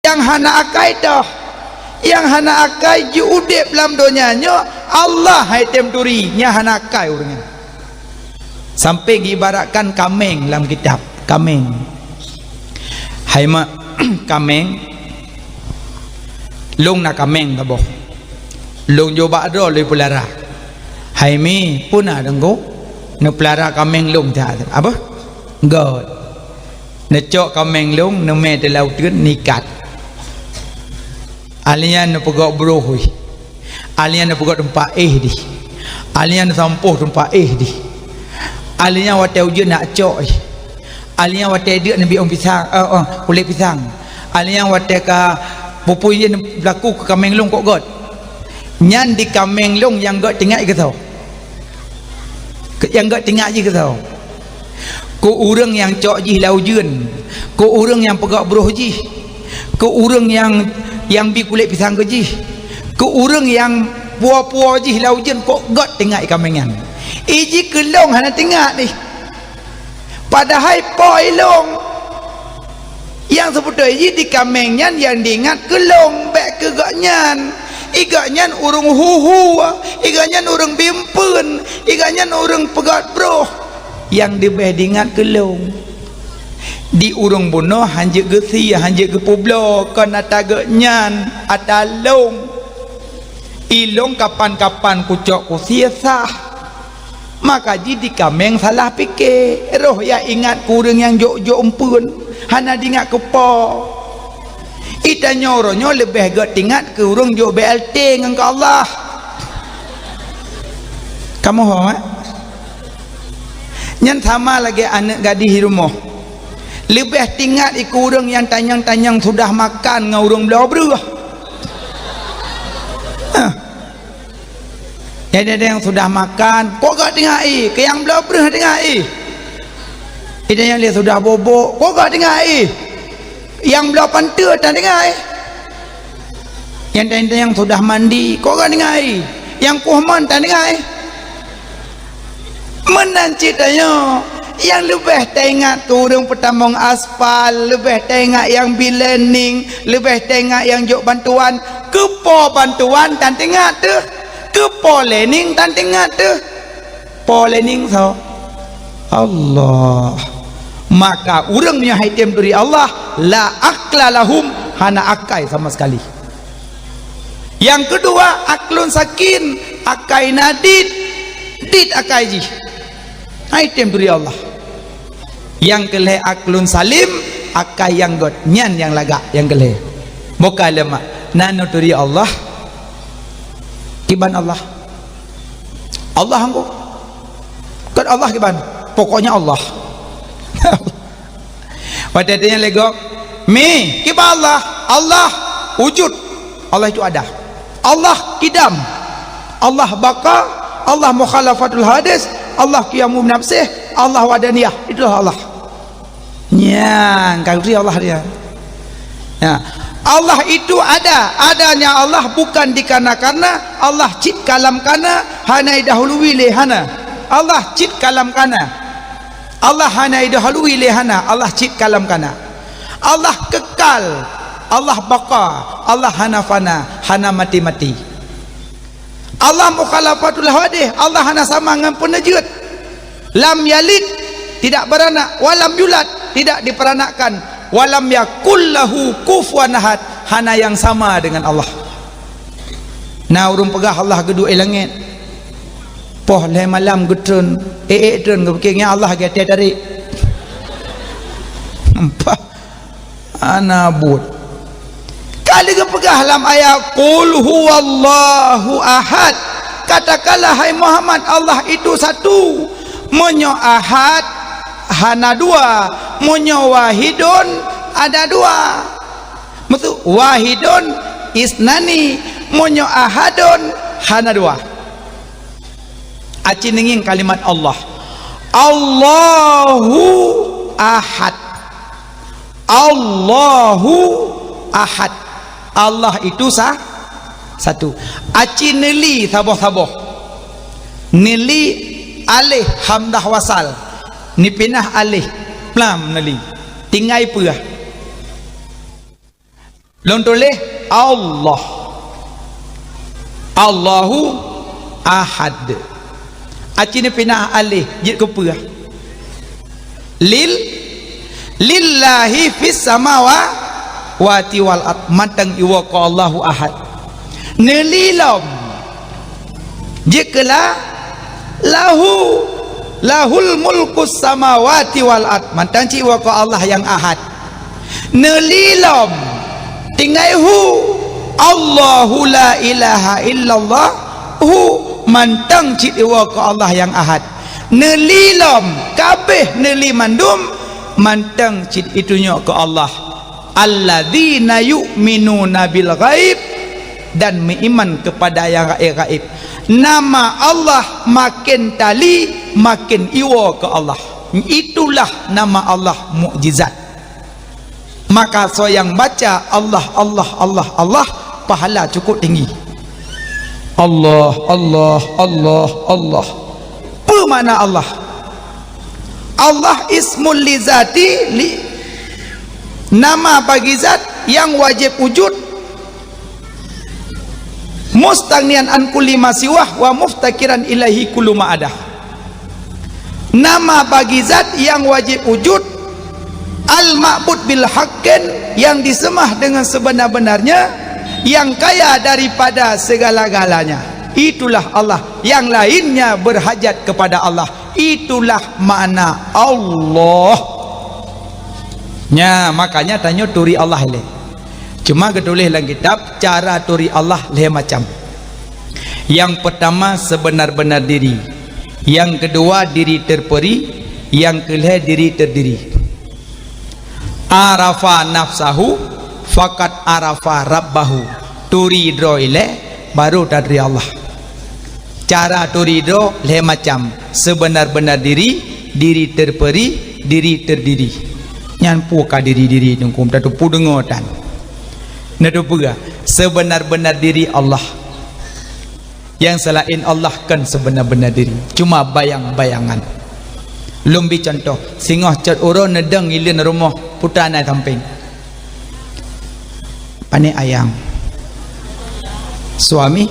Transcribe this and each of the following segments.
yang hana akai dah, yang hana akai ji udip dalam dunianya Allah hai temturi nya hana akai orangnya. Sampai diibaratkan kameng dalam kitab, kameng hai mak kameng long nak kameng taboh long jo ba do le pelara hai mi pun ada nggo ne pelara kameng long ta apa god ne cok kameng long ne me de lau tun nikat alian ne pegok brohui alian ne pegok tempat di alian ne sampuh tempat di alian wate ujun nak cok alian wate dia nabi om pisang kulit pisang alian wate ka pupui berlaku ke kameng long kok god nyan di kameng long yang god tinggal ke tau yang god tinggal je ke tau ko urang yang cok ji lau jun ko urang yang pegak broh ji ko urang yang bi kulit pisang ke ji ko urang yang puah-puah ji lau jun kok god tinggal kamengan iji kelong hana tinggal ni padahal poi long yang sebetul iji di kamengnya yang diingat kelong bek ke gaknyan igaknyan urung huhu igaknyan urung bimpun igaknyan urung pegat broh yang dibeh diingat kelong di urung bunuh hanjik gesi hanjik ke publo kena tagaknyan atalong ilong kapan-kapan kucok kusiasah maka di kameng salah fikir roh ya ingat kurang yang jok-jok empun hana diingat ke po ita nyoronyo lebih gak ingat ke urung jok BLT dengan ke Allah kamu hormat nyan sama lagi anak gadis rumah lebih tinggal iku urang yang tanyang-tanyang sudah makan dengan urang belah beruah jadi ada yang sudah makan kok gak tengah ke yang belah beruah tengah ada yang dia sudah bobok kok gak tengah yang belah pantai tak tengah yang sudah mandi kok gak tengah yang kuhman tak tengah menanci tanya yang lebih tengok turun petambang aspal lebih tengok yang bilening lebih tengok yang jok bantuan kepo bantuan dan tengok tu kepo lening dan tengok tu po lening so Allah maka urangnya haitem dari Allah la akla lahum hana akai sama sekali. Yang kedua aklun sakin akai nadid dit akai ji haitem dari Allah. Yang kelih aklun salim akai yang god nyan yang lagak yang kelih muka lemak nano dari Allah kiban Allah Allah anggo kan Allah kiban pokoknya Allah wadadanya legok mi kiban Allah Allah wujud Allah itu ada Allah kidam Allah baka Allah mukhalafatul hadis Allah qiyamum nafsih Allah wadaniyah itulah Allah nyang kagri Allah dia ya Allah itu adanya Allah bukan dikarenakan Allah cip kalam kana hana dahului lehana Allah cip kalam kana Allah hana dahului lehana Allah cip kalam kana Allah kekal Allah baka Allah hana fana hana mati-mati Allah mukhalafatul hadis Allah hana sama dengan penajud lam yalid tidak beranak walam yulad tidak diperanakkan walam yakullahu kufuwan ahad hana yang sama dengan Allah na urung pegah Allah gedu langit poh le malam gedun tren gebeknya Allah ge tarik empah ana bud kali gepegah dalam ayat qul huwallahu ahad katakanlah hai Muhammad Allah itu satu monyo ahad hana dua monyo wahidun ada dua maksud wahidun isnani monyo ahadun hana dua aci ningin kalimat Allah Allahu ahad Allahu ahad Allah itu satu aci neli saboh-saboh neli alih hamdah wasal ni pinah alih plam neli tinggai puah Long tulis Allah. Allahu ahad. Acini pinah alih jid kepa. Lillahi fis samawati wal ard. Matang iwa ka Allahu ahad. Nelilom jikalau lahul mulkus samawati wal ard. Matang iwa ka Allah yang ahad. Nelilom tinggai hu Allahu la ilaha illallah hu mantang cik iwa ka Allah yang ahad. Nelilom kabeh neli mandum mantang cik itunya ke Allah. Alladzina yu'minuna bil ghaib, dan beriman kepada yang gaib. Nama Allah makin tali makin iwa ke Allah. Itulah nama Allah mukjizat. Maka so yang baca Allah Allah Allah Allah pahala cukup tinggi. Allah Allah Allah Allah. Apa makna Allah? Allah ismul li zati li, nama bagi zat yang wajib wujud, mustaghniyan an kulli ma siwah wa muftakiran ilaihi kullu ma ada. Nama bagi zat yang wajib wujud, al-ma'bud bil haqqin, yang disembah dengan sebenar-benarnya, yang kaya daripada segala-galanya. Itulah Allah. Yang lainnya berhajat kepada Allah. Itulah makna Allah. Nya makanya tanya turi Allah le. Cuma ketulis dalam kitab cara turi Allah le macam. Yang pertama sebenar-benar diri. Yang kedua diri terperi. Yang kelima diri terdiri. Arafa nafsahu fakat arafa rabbahu. Turi droile baru tadri Allah. Cara turido le macam sebenar-benar diri, diri terperi, diri terdiri. Nyan puka diri tungkum tatu pudengotan. Nado puga sebenar-benar diri Allah. Yang selain Allah kan sebenar-benar diri. Cuma bayang-bayangan. Lumbi contoh, singoh cat uro nedeng ilin rumah putana samping. Pane ayam. Suami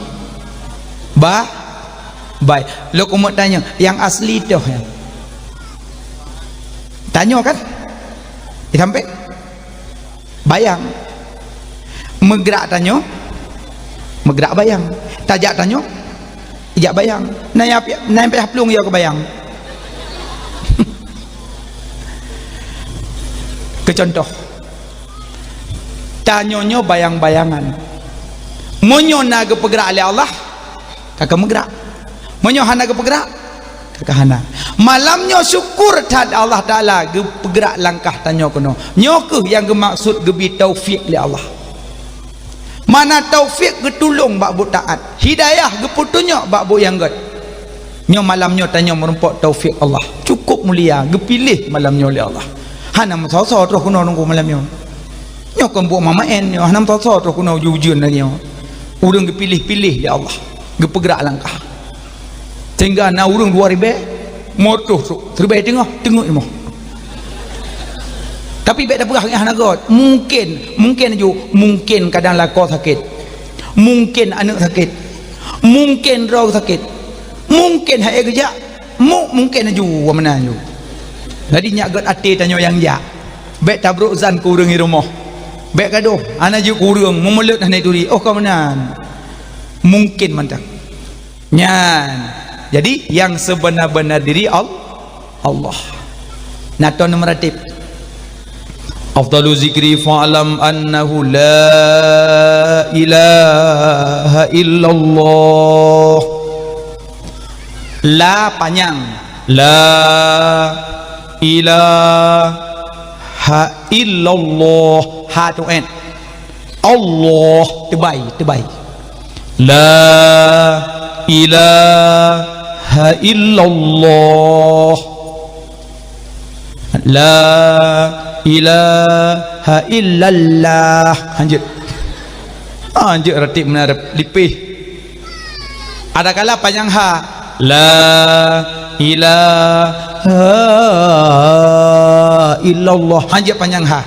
baik, lo kumut tanya yang asli tu ya. Tanya kan sampai bayang megrak tanya megrak bayang, tajak tanya ijak bayang, naik pelung ya ke bayang. Kecontoh tanyonyo bayang-bayangan monyo naga pegerak oleh Allah kakak megrak. Monyo hana ke pegerak kakahana. Malamnya syukur tad Allah Taala ge pegerak langkah tanya kono. Nyoke yang gemaksud gebi taufik li Allah. Mana taufik ge tulung bak bu taat. Hidayah ge putunyo bak bu yang god. Nyo malamnya tanya merumpok taufik Allah. Cukup mulia ge pilih malamnya li Allah. Hana msoso terus kono nunggu malamnya. Nyo kon bu mamaen nyo hana msoso terus kono jujun lagi nyo. Urang ge pilih-pilih li Allah. Ge pegerak langkah. Sehingga na urang 2000 motor terbaik tengok imo. Tapi bet dah perah ngah nagot. Mungkin kadang lako sakit. Mungkin anak sakit. Mungkin roh sakit. Mungkin hai kerja. Mungkin aju mana aju. Jadi nyak got ati tanyo yang ja. Bet tabruk zan ku urang di rumah. Bet gaduh ana ju ku urang memelut hanai turi. Oh kau menan. Mungkin mantap. Nyan. Jadi yang sebenar-benar diri Allah. Naton meratib. Afdalu zikri fa'lam annahu la ilaha illallah. La panjang. La ilaha illallah. Ha tu en. Allah tebai. La ilaha illallah. La ilaha illallah. Anjir ratib menarap lipih. Ada kala panjang ha. La ilaha illallah. Anjir panjang ha.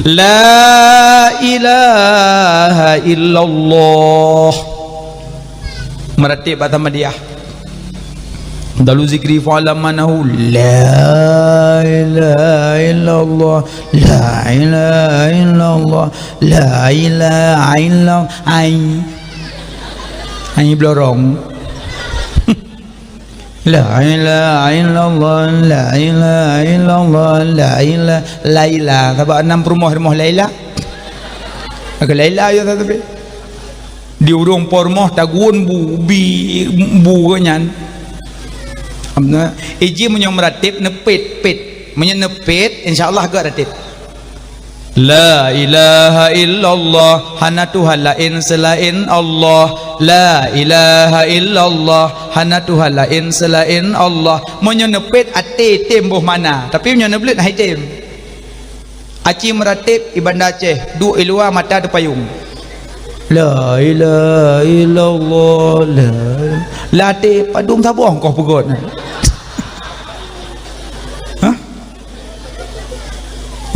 La ilaha illallah. Meratib Ahmadiyah. Dalu zikri fa'alamanahu la ilaha illallah, la ilaha illallah, la ilaha illallah. Ai blorong. La ilaha illallah, la ilaha illallah, la ilaha Laila. Sebab 6 rumah Laila. Agak Laila ya tapi. Di urung pormoh tagun bu kanyan. Amna iji munyo meratib nepit munyo nepit insyaallah gak ratib. La ilaha illallah, hana Tuhan lain selain Allah. La ilaha illallah, hana Tuhan lain selain Allah. Munyo nepit ate tembuh mana, tapi munyo neblit hai tem. Aci meratib ibanda Aceh, du ilua mata de payung. La ilaha illallah, la te padum sabong kau pegot.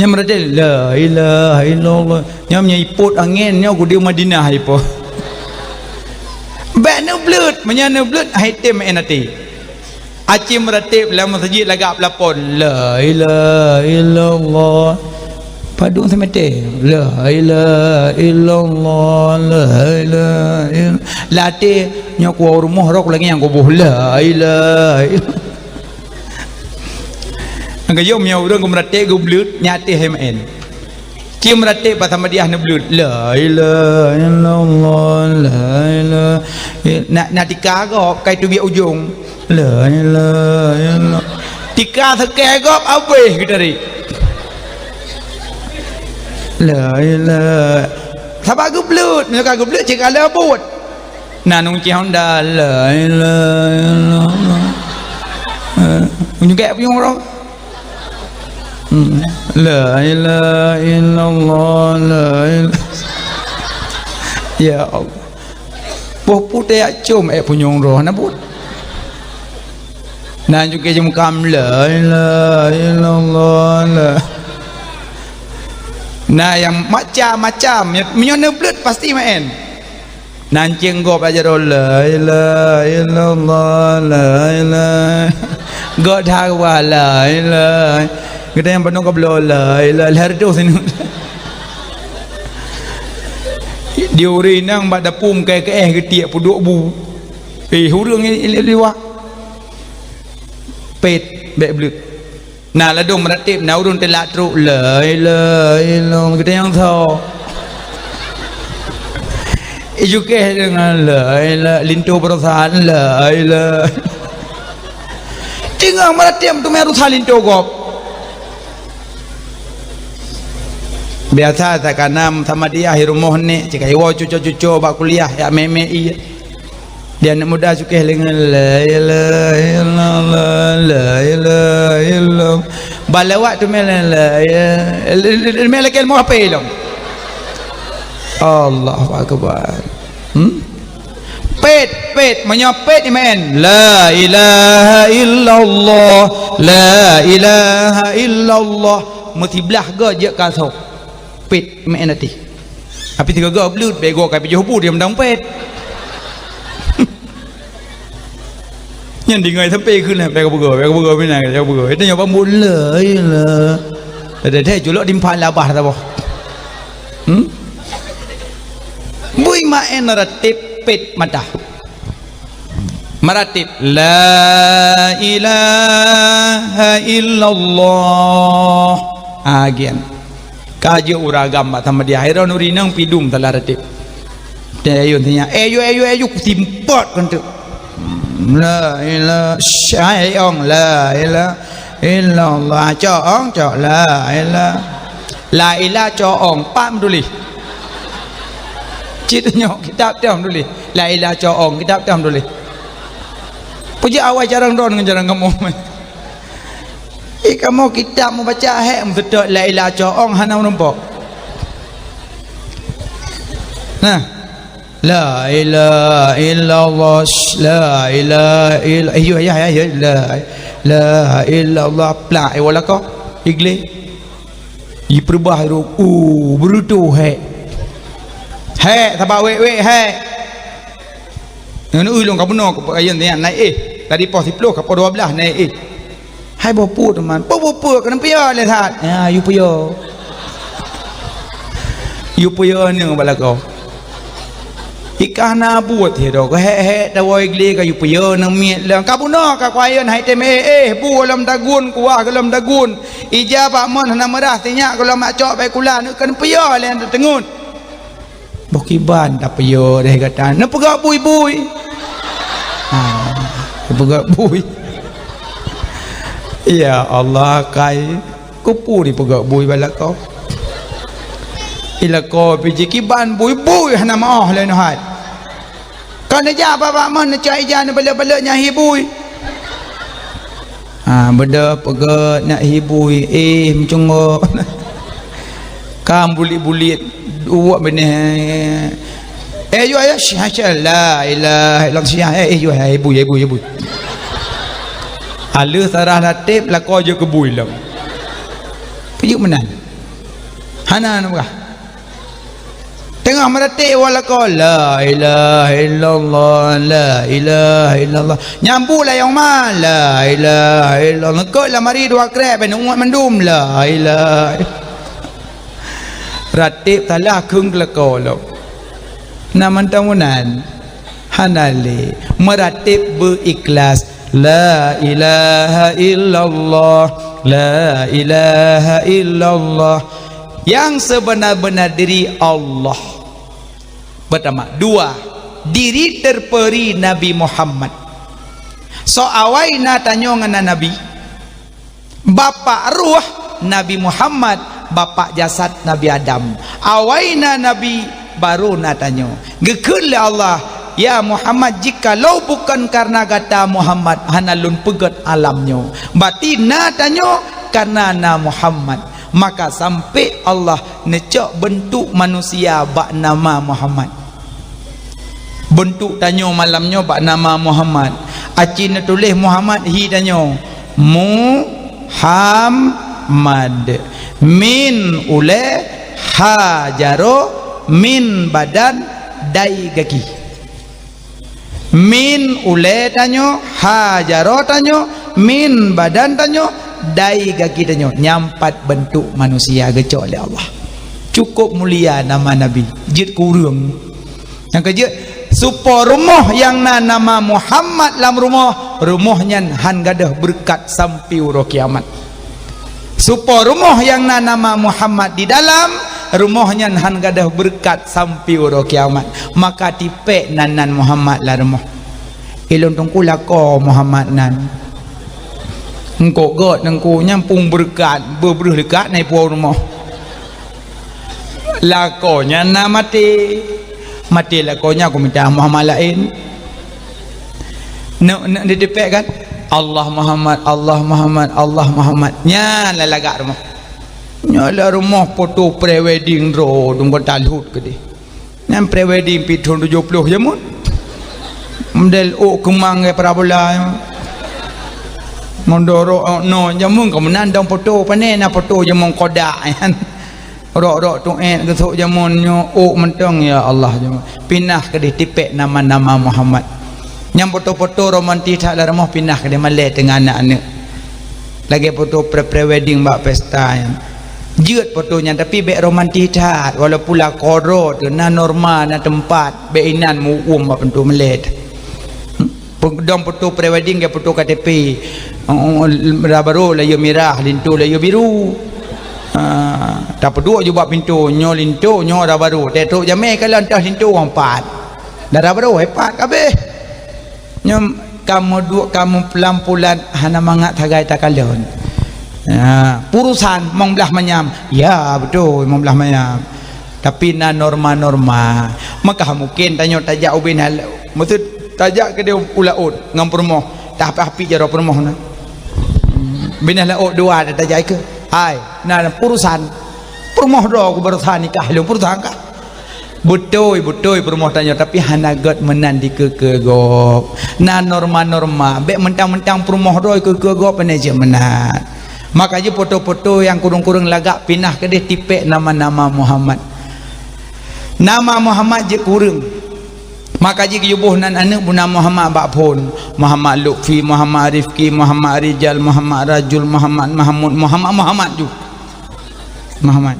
Yang mereka la ilaha illallah, yang iput angin yang aku di Madinah ipo. Bak ne blut, menyana blut haitem enati. Aci meratib dalam masjid lagak pelapon la ilaha illallah. Padung semete la ilaha illallah, la ilaha illallah. Late nyaku rumah rok lagi yang kubuh la ilaha illallah. Angka jom yang orang kemerate ke belut nyati hemen. Cia merate pas Ahmadiyah ne belut. La ilaha illallah, la ilaha. Nak tika gop kai tu biak ujung. La ilaha illallah. Tika sekeh gop habis kita ri. La ilaha. Sabar ke belut, nak ke belut cik ala but. Nanung ci Honda la ilaha illallah. Unjuk apa yang orang? La ilaha illallah, la ilaha. Ya Allah. Poh putih acum punyong roh na put. Nan juga jum kam la ilaha illallah, la. Nah yang macam-macam menyona blut pasti main. Nan cenggop aja la ilaha illallah, la ilaha. God hawa la ilaha. Kita yang penuh kabel la ilaha hardo sini. Dia urinang pada pum ke ketiak puduk bu. Hurung liwak. Pet bek blut. Nah ladung meratib na urun telak truk la ilaha illallah kita yang tahu. Ijuke dengan la ilaha lintu perasaan la ilaha. Tinggal meratib tu meru salin togop. Biasa tak kanam sama dia akhir rumah ni cik iwo cucu bak kuliah ya meme iya dia anak muda suka dengan la ilaha illallah, la ilaha illallah balawat tu melen la melekel mau apa ilmu Allahu akbar. Pet menyapet ni men la ilaha illallah, la ilaha illallah mesti belah ga je kasau pet mek nanti. Tapi tiga ga belut bego kai pijuh bu dia mendang pet. Nhân đi người thấp peขึ้นไปก็บ่ก็ไม่นานก็บ่ก็แต่อย่าว่ามุนเลยแต่แท้จุลดิมพานลาบาตะบ่บุยมาen ratib pet mata maratib la ilaha illallah agian kaji uragam sama dia akhirnya nuri nang pidum telah ratib dia ayun tanya ayo simpot kan tu la ilaha syai'ong la ilaha illallah coong la ilaha coong pam dulu citnya kitab tam dulu la ilaha coong kitab tam dulu puji awal jarang don dengan jarang kamu kamu kitab mau baca sedot la ilaha coong hana nampak nah la ilaha illallah la ilaha illallah la ilaha illallah plak wala ko igli i perbah ru berutu he taba we he nu ulung ka benar ka ayen naik tadi pos 10 ka pos 12 naik hai bopu teman bopu kenapa ya le that you puyo ni bala kau ikana buat hidup ke he dawai gli ka you puyo nang miet lang ka benar ka kwayen hai tem bu lam dagun kuah ke lam dagun ijabah mon hana merah tinyak kalau mak cok bai kula nu kan puyo le tengun bokiban tak puyo deh kata na pegak bui pegak bui ya Allah kai kupu di pegak bui bala kau ila ko piji kiban bui hana maah le no hat kan ja bapa mon cai jan bala nya hibui benda pegat nak hibui mencungok kam bulit-bulit uak benih you ayah la ilaha illallah you hibui ala sarah latip la ko je kebui lam pergi menan hana namkah tengah meratik wala ko la ilaha illallah la ilaha illallah nyambu lah yang mal la ilaha illallah ko la mari dua krep ben umat mendum la ilaha ratib talah kung la ko lo naman tamunan hanale meratib berikhlas la ilaha illallah la ilaha illallah yang sebenar-benar diri Allah. Pertama, dua, diri terperi Nabi Muhammad. So awaina tanyo ngana Nabi. Bapak ruh Nabi Muhammad, bapak jasad Nabi Adam. Awaina Nabi baru natanyo. Gekul Allah, ya Muhammad jikalau bukan karena kata Muhammad hanalun pegat alamnyo. Berarti natanyo karena na Muhammad. Maka sampai Allah necok bentuk manusia bak nama Muhammad. Bentuk tanyo malamnya bak nama Muhammad. Acin tulis Muhammad hi tanyo Muhammad min ule hajaro min badan dai gaki. Min ule tanyo hajaro tanyo min badan tanyo dai kaki tanyo nyampat bentuk manusia gecok oleh Allah. Cukup mulia nama Nabi jid kurung yang kerja supaya rumah yang nama Muhammad dalam rumahnya han gadah berkat sampai uro kiamat. Supaya rumah yang nama Muhammad di dalam rumahnya han gadah berkat sampai uro kiamat. Maka tipe nanan Muhammad lah rumah ilun tungkula ko Muhammad nan engkau god engkau nyampung berkat berberuh dekat naik puau rumah lakonya na mati lakonya aku minta Muhammad lain nak didepek kan Allah Muhammad nya lalagak rumah nyala rumah foto pre-wedding ro tunggu talhut ke dia yang pre-wedding pitun 70 jamun model kemang parabola mondoro no jamun kemudian dong foto panen foto jamun kodak kan rok tu ketuk jamun nyo mentong ya Allah jamun pindah ke di tipek nama-nama Muhammad yang foto-foto romantis tak lah rumah pindah ke di Malay dengan anak-anak lagi foto pre-wedding bak pesta yang jut fotonya tapi bek romantis tak walaupun lah koro tu na normal na tempat bek inan muum bak pentu Malay dong foto pre-wedding ke foto KTP baru layu merah lintu layu biru tak peduk juga pintu nyo lintu nyo dah baru tetuk jamai kalau entah lintu orang empat dah baru hebat kabeh nyom kamu pelan-pelan hana mangat tagai takalon purusan mong belah manyam ya betul mong belah manyam tapi na norma-norma maka mungkin tanya tajak ubin hal maksud tajak ke dia ulaut ngam permoh tak api jaro permoh na binah laut dua ada tajak ke hai na purusan permoh do aku bertha nikah lu pertha ka betul permoh tanya tapi hanagat menan di kegop na norma-norma bek mentang-mentang permoh do kegop ne je menat Maka je foto-foto yang kurung-kurung lagak pindah ke dia tipek nama-nama Muhammad. Nama Muhammad je kurung. Maka je yubuh nan anak buna Muhammad bak pun. Muhammad Lutfi, Muhammad Rifki, Muhammad Rijal, Muhammad Rajul, Muhammad Mahmud, Muhammad ju. Muhammad.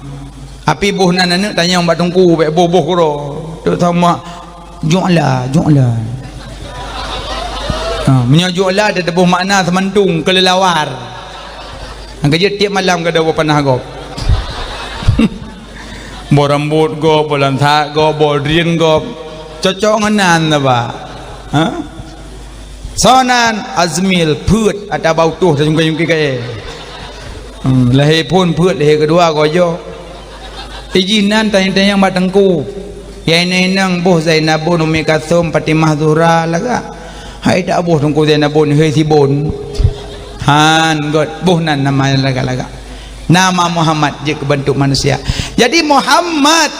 Api buh nan anak tanya orang batungku bek boboh kuro. Tu sama ju'la. Menyoju'la ada debuh makna sementung kelelawar. Kerja tiap malam kada buat panah gop. Bo rambut gop, bo lantak gop, bo rian gop. Cocok nganan apa? Ha? Sonan azmil put atau bau tuh sejungkai kai. Lahir pun put lahir kedua gojo. Ijinan tanya-tanya matangku. Yang nenang boh Zainabun Umi Kasum Fatimah Zuhra laga. Hai tak boh tungku Zainabun hei sibun. Han god boh nan nama laga-laga. Nama Muhammad je bentuk manusia. Jadi Muhammad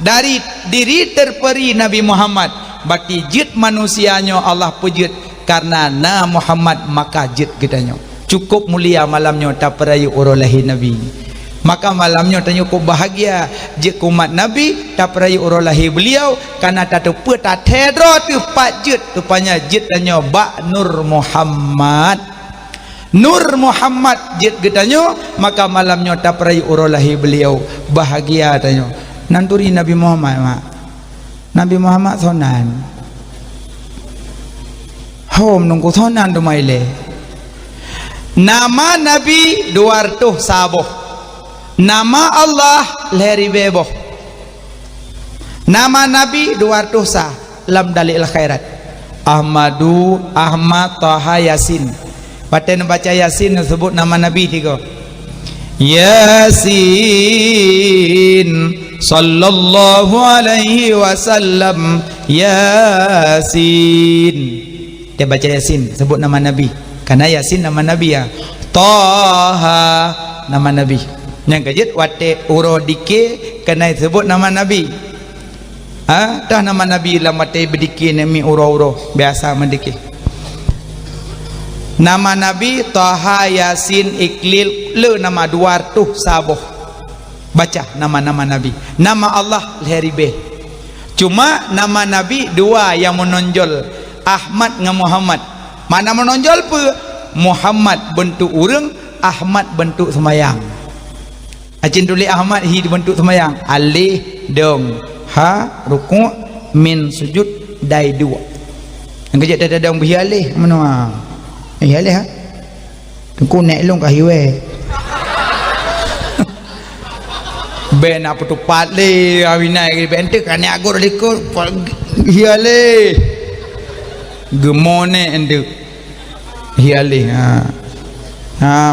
dari diri terperi Nabi Muhammad, berarti jid manusianya Allah pujud karena na Muhammad maka jid kitanya. Cukup mulia malamnya tak perayu urolahi Nabi. Maka malamnya tanya ku bahagia jid umat Nabi tak perayu urolahi beliau karena tak tupu tak tedro tu pat jid rupanya jid tanya ba Nur Muhammad. Nur Muhammad jid getanya maka malamnya tak perayu urolahi beliau bahagia tanya. Nanturi Nabi Muhammad mak. Nabi Muhammad sonan. Hom nunggu sonan dumaile. Nama Nabi 200 saboh. Nama Allah leri beboh. Nama Nabi 200 sah lam dalil khairat. Ahmadu, Ahmad, Taha, Yasin. Paten baca Yasin sebut nama Nabi 3. Yasin sallallahu alaihi wasallam. Yasin. Dia baca Yasin sebut nama Nabi. Karena Yasin nama Nabi ya. Taha nama Nabi. Yang kejut wate uro dike kena sebut nama Nabi. Dah nama Nabi lam wate berdike nemi uro-uro biasa mendike. Nama Nabi Taha, Yasin, Iqlil le nama 200 saboh. Baca nama-nama Nabi. Nama Allah leribe. Cuma nama Nabi 2 yang menonjol, Ahmad dengan Muhammad. Mana menonjol pe? Muhammad bentuk urang, Ahmad bentuk semayang. Acin tulis Ahmad hi bentuk semayang. Alih dong ha ruku' min sujud dai 2. Yang kejap ada dong bihalih mana? Alih ha. Tengku naik long ka highway. Ben apa tu patle awinai bente kan agur likur hiale gemone ende hiale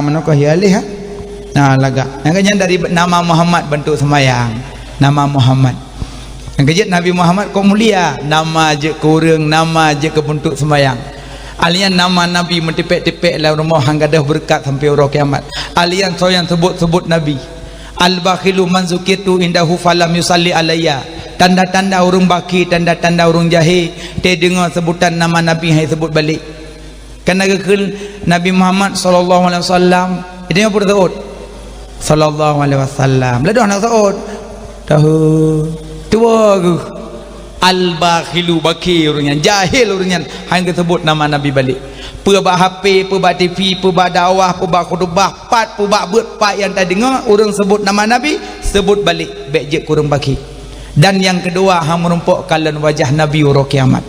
mana ko hiale laga yang dari nama Muhammad bentuk semayang nama Muhammad yang kejut Nabi Muhammad kok mulia nama je kurang nama je ke bentuk semayang alian nama Nabi mentipek-tipek dalam rumah hanggadah berkat sampai orang kiamat alian so yang sebut-sebut Nabi al-bakhilu man zukitu indahu falam yusalli alayya. Tanda-tanda urung baki, tanda-tanda urung jahil. Dia dengar sebutan nama Nabi hai sebut balik. Karena kekal Nabi Muhammad sallallahu alaihi wasallam. Ini apa disebut? Sallallahu alaihi wasallam. Ledah nak sebut. Tahu. Tua ke. Al-bakhilu baki urungnya, jahil urungnya hai sebut nama Nabi balik. Pebak HP, pebak TV, pebak dakwah, pebak khutbah, pebak berpat yang tak dengar orang sebut nama Nabi, sebut balik baik je kurang baki. Dan yang kedua hang merumpuk kalan wajah Nabi uro kiamat.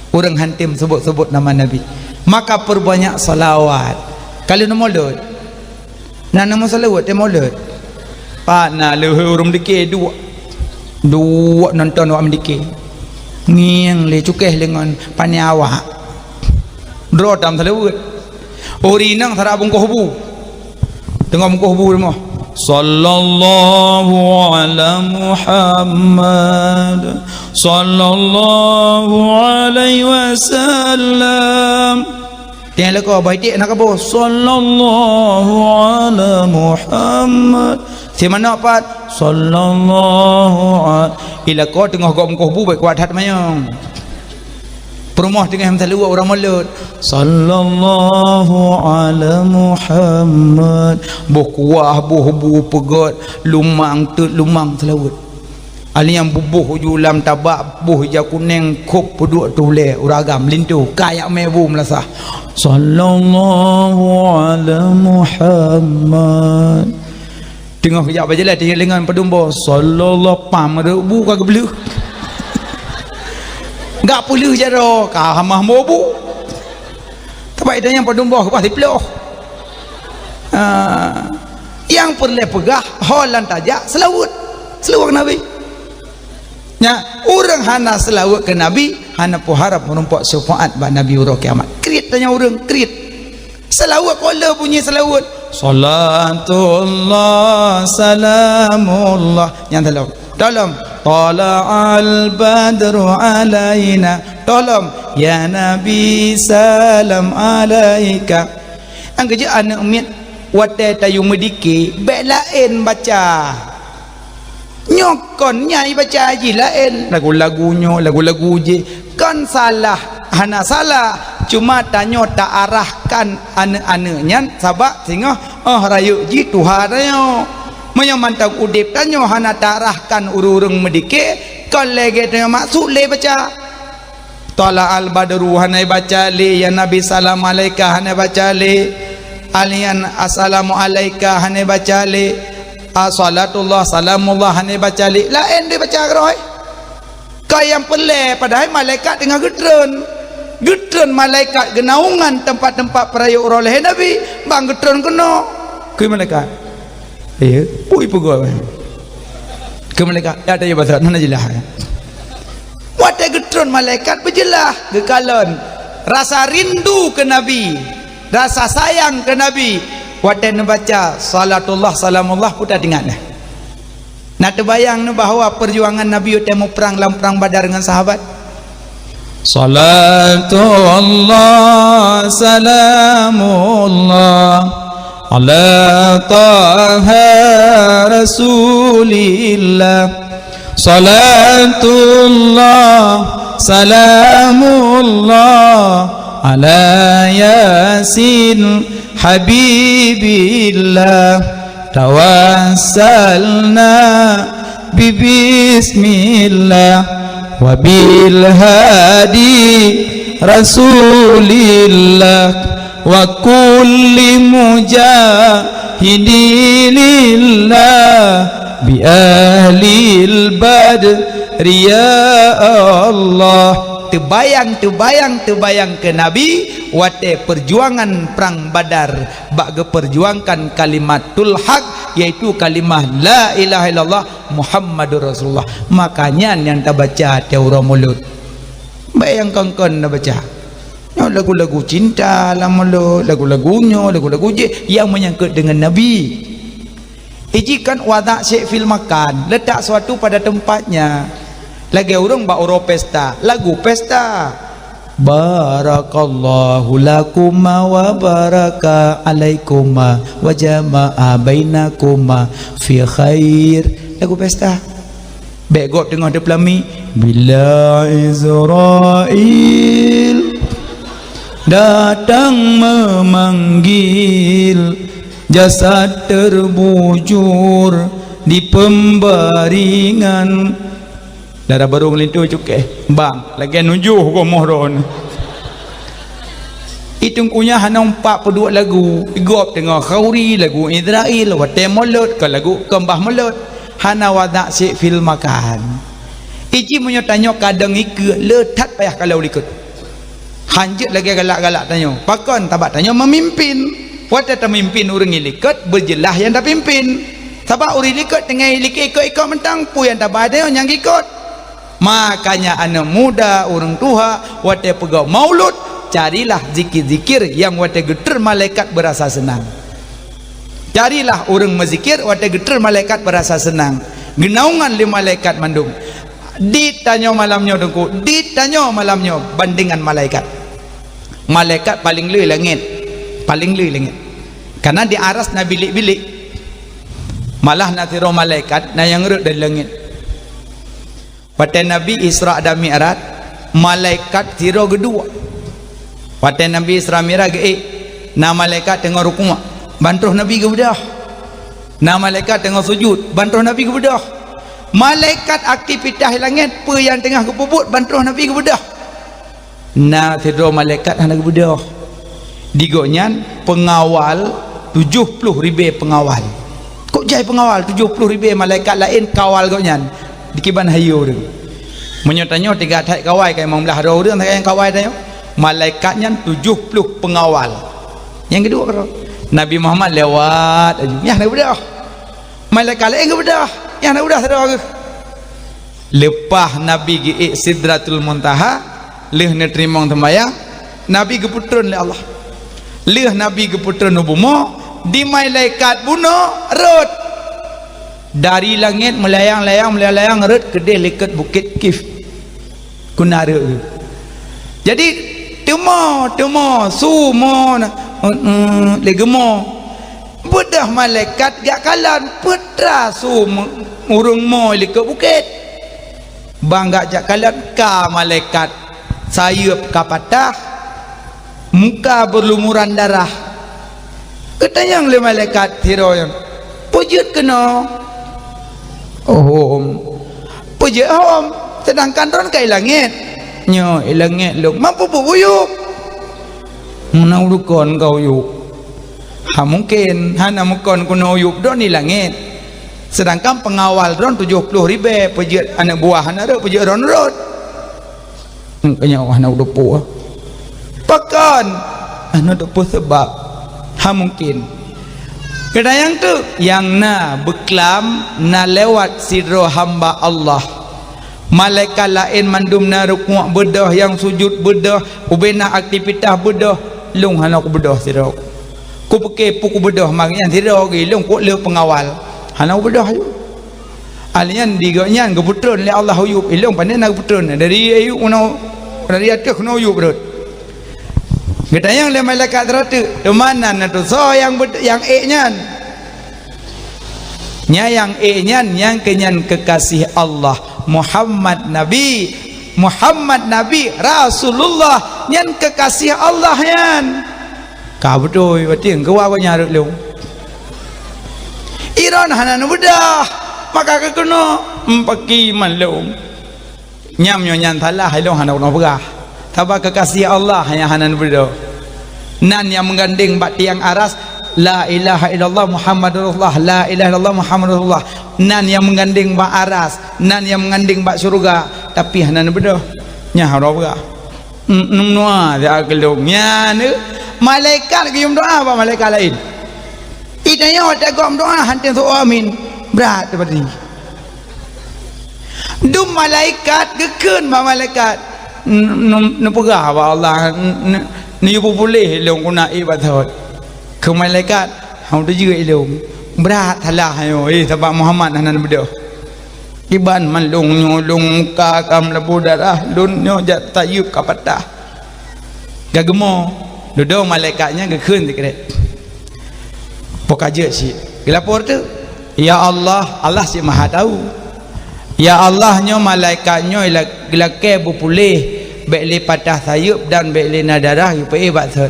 Orang hantim sebut-sebut nama Nabi. Maka perbanyak salawat. Kalau nak maulud. Nak nama salawat dia maulud. Pak nak leher orang dikir dua nonton awak mendikir. Ngiang le cukeh dengan pani awak. Draw dalam salawat. Ori nang sarap bungkuh hubu. Tengok bungkuh hubu semua. Sallallahu ala Muhammad. Sallallahu alaihi wasallam. Tengok lekau baik nak apa? Sallallahu ala Muhammad. Si mana apa? Sallallahu alaihi. Ila kau tengok bungkuh hubu baik kuat hat mayang. Perumah dengan hamzah luar orang mulut sallallahu ala Muhammad. Boh kuah boh pegot lumang tu lumang selawat. Ali yang bubuh julam tabak buh ja kuning kop peduk tule uragam lintu kayak mebu melasah. Sallallahu ala Muhammad. Tengah kejap aja lah tinggal dengan pedumbo sallallahu pam ada buka ke belu. Enggak perlu jaro ka hamah mobu. Tapi ada yang pedumbo ke pasti peluh. Yang perlu pegah holan tajak selawat Nabi. Ya, orang hana selawat ke Nabi, hana po harap menumpak syafaat ba Nabi uro kiamat. Krit tanya orang, krit. Selawat kola bunyi selawat. Salatullah salamullah. Yang dalam tala'al badru alaina. Tolong ya Nabi salam alaika. Ang kerja anak umit watai tayu mediki belain baca. Nyokon nyai baca haji lain lagu-lagunya lagu-lagu je kan salah hana salah cuma tanya tak arahkan anak-anaknya sabak sehingga rayu ji Tuhan rayu menyamantang udip tanya hana tak arahkan urung medike kan lagi tanya maksud le baca tala al badru hana baca le ya Nabi salam alaika hana baca le alian assalamu alaika hana baca le salatullah salamullah hane baca li lain dia baca geroi kau yang pelai padahal malaikat tengah getron malaikat genaungan tempat-tempat peraya oleh Nabi bang getron kena ke malaikat ya pui pegawai ke malaikat ada ya bahasa mana jelah wadah getron malaikat berjelah gekalon rasa rindu ke Nabi rasa sayang ke Nabi wadah baca salatullah salamullah putar ingat dah. Nak terbayang bahawa perjuangan Nabi utama perang dalam perang Badar dengan sahabat. Salatullah salamullah ala taha rasulillah. Salatullah salamullah ala yasin Habibillah tawassalna bibismillah wa bil hadi rasulillah wa kulli mujahidilillah bi ahlil badri ya Allah. Terbayang ke Nabi wate perjuangan perang Badar bak perjuangkan kalimatul haq yaitu kalimah la ilaha illallah Muhammadur Rasulullah. Makanya yang tak baca teura mulut bayangkan kon nak baca lagu-lagu cinta lah mulut lagu-lagunya lagu-lagu je yang menyangkut dengan Nabi. Ijikan wadak syek fil makan letak suatu pada tempatnya. Lagi orang bak oro pesta lagu pesta barakallahu lakuma wa baraka alaikuma wa jama'a bainakuma fi khair lagu pesta begok tengah deplami bila Israel datang memanggil jasad terbujur di pembaringan darah baru melintu cukai bang lagi nujuh kau mohron itu punya hana 42 lagu igop tengah khauri lagu Israel watai mulut ke lagu kembah mulut hana wadak syek fil makan iji punya tanya kadang ikut letat payah kalau ikut hanjut lagi galak-galak tanya pakon tabak tanya memimpin watai memimpin orang ilikut berjelah yang tak pimpin tabak orang ilikut tengah ikut mentang pu yang tabak ada yang ikut. Makanya anak muda orang tua watai pegau maulud carilah zikir-zikir yang watai geter malaikat berasa senang. Carilah orang mezikir watai geter malaikat berasa senang. Genaungan li malaikat mandung. Ditanya malamnya dengku, ditanya malamnya bandingan malaikat. Malaikat paling lui langit. Karena di aras na bilik-bilik. Malah na tiro malaikat na yang ruk dari langit. Pada Nabi Isra dan Mi'raj malaikat tiro kedua Waktu Nabi Isra Miraj na malaikat tengah rukuk bantuh Nabi ke bedah, na malaikat tengah sujud bantuh Nabi ke bedah, malaikat aktivitas langit apa yang tengah kepuput bantuh Nabi ke bedah, na tidur malaikat hendak ke bedah. Digonyan pengawal 70,000 pengawal. Kok jai pengawal 70,000 malaikat lain kawal gonyan dikiban hayu tu. Menyotanya 3 thai kawai kai membelah ro dia yang kawai tanya. Malaikatnya 70 pengawal. Yang kedua kata Nabi Muhammad lewat aja. Yang nak bedah. Malaikat lain ke bedah. Yang nak bedah sedar ke. Lepas Nabi gi Sidratul Muntaha, leh ne terima sembahyang, Nabi ke putran oleh Allah. Leh Nabi ke putran nubumo di malaikat bunuh rot. Dari langit melayang rot ke dia lekat bukit Kif. Kunara. Jadi temo sumo legemo bedah malaikat gak kalan putra sumo urung mo lekat bukit. Bangga jak kalan ka malaikat sayup kapatah muka berlumuran darah. Katanya oleh malaikat hiroyan pujut kena pujut sedangkan ron kai langit nyo ilangit luk mampu buyuk menau dukon kau yuk mungkin hana mukon kuno yuk don di langit, sedangkan pengawal ron 70,000 pujut anak buah hana ro pujut ron rot kanya hana dupu pakan hana dupu sebab mungkin kedayang tu yang na beklam na lewat sidro hamba Allah. Malaikat lain mandum na rukuk bedah, yang sujud bedah, ubena aktivitas bedah, lung hana ku bedah sidro. Ku peke puku bedah magyan sidro gi lung ku le pengawal. Hana ku bedah ayu. Alian digonyan keputran le Allah ayub ilung pandai nak putran dari ayu uno dari atuk no ayub berut. Kita yang le malaikat teratu mana na tu so yang nyan nya yang nyan yang kenyan kekasih Allah Muhammad Nabi Rasulullah nyan kekasih Allah yan ka betul beting ke wa nya lu iron hanan bedah maka ke kuno empaki malum nyam nyan thalah halong hanan no berah tabak kekasih Allah hanya hanan bedah nan yang menggandeng bak tiang aras la ilaha illallah Muhammadur Rasulullah, la ilaha illallah Muhammadur Rasulullah. Nan yang menggandeng bak aras, nan yang menggandeng bak surga, tapi hanan bedah nya haroba numnoa dia gelongnya ne malaikat ke doa apa malaikat lain idanya ada gom doa hantin tu amin berat seperti dum malaikat gekeun ba malaikat nu pegah ba Allah ni boleh long kuna ibadat ke malaikat hau tu juga ilung berat halah ayo sebab Muhammad hanan bedah iban man long nyolong muka kam lebu darah lun nyo jat tayub kapatah gagemo dodo malaikatnya gekeun dikret pokaje si gelapor tu ya Allah Allah si maha tahu ya Allah nyo malaikatnyo ilake bupulih baik le patah tayub dan baik le nadarah ipe batsat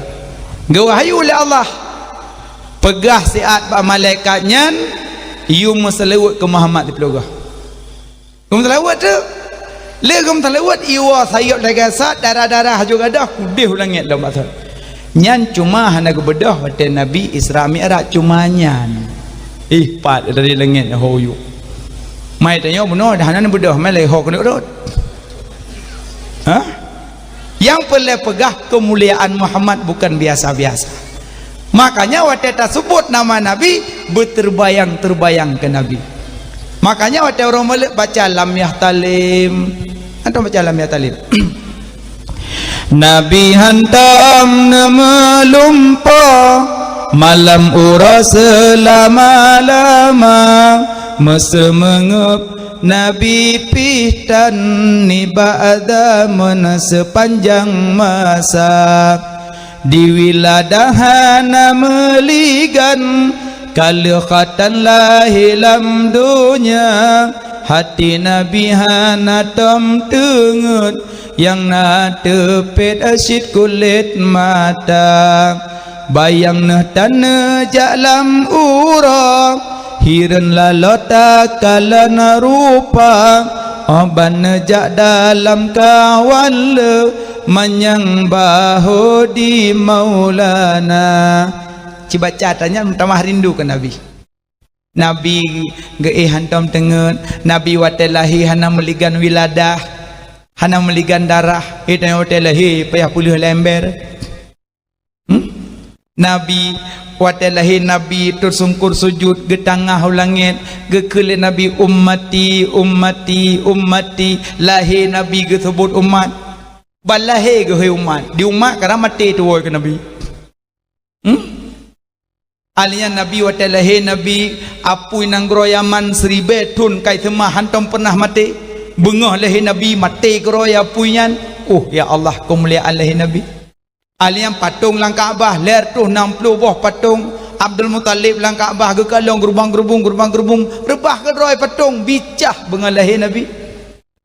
gawahayu oleh Allah pegah siat ba malaikatnya yu meselewut ke Muhammad di pelogah gum telawat tu le gum telawat iwa sayup dagasat darah-darah juga dah kudih langit dah batsat nyan cuma hana gebedah wate Nabi Isra Mi'raj cuma nyan pat dari langit hoyu mai tanya benar dah hana bedah mai le ho kena rot yang perlu pegah kemuliaan Muhammad bukan biasa-biasa. Makanya waktu kita sebut nama Nabi berterbayang-terbayang ke Nabi. Makanya waktu orang Malik baca lam yahtalim atau baca lam yahtalim Nabi hantam melumpa malam ura selama-lama masa mengep Nabi pitan ni ba'da mana sepanjang masa di wiladahana meligan kalau khatan lahilam dunia hati Nabi hana tom tengut yang na tepet asyid kulit mata bayang nah tanah jalam ura hiran lalota kalana rupa oban nejak dalam kawan le manyang bahu di maulana. Ciba catanya tamah rindu ke Nabi. Nabi geih hantam tengen, Nabi watelahi hana meligan wiladah, hana meligan darah, itu watelahi payah pulih lember. Nabi watelahi Nabi tersungkur sujud ge tangah langit, ge kele Nabi ummati ummati ummati, lahi Nabi ge sebut umat. Balahi ge umat, di umat karena mati tu ke Nabi. Alian Nabi watelahi Nabi apui nanggro Yaman seribe tun kai thema hantam pernah mati bengah lehi Nabi mati kro ya puinyan. Oh ya Allah kemuliaan lehi Nabi. Alian patung lang Kaabah ler tu 60 buah patung Abdul Muttalib lang Kaabah ge kalong gerubang-gerubung rebah ke roy patung bicah bengah lehi Nabi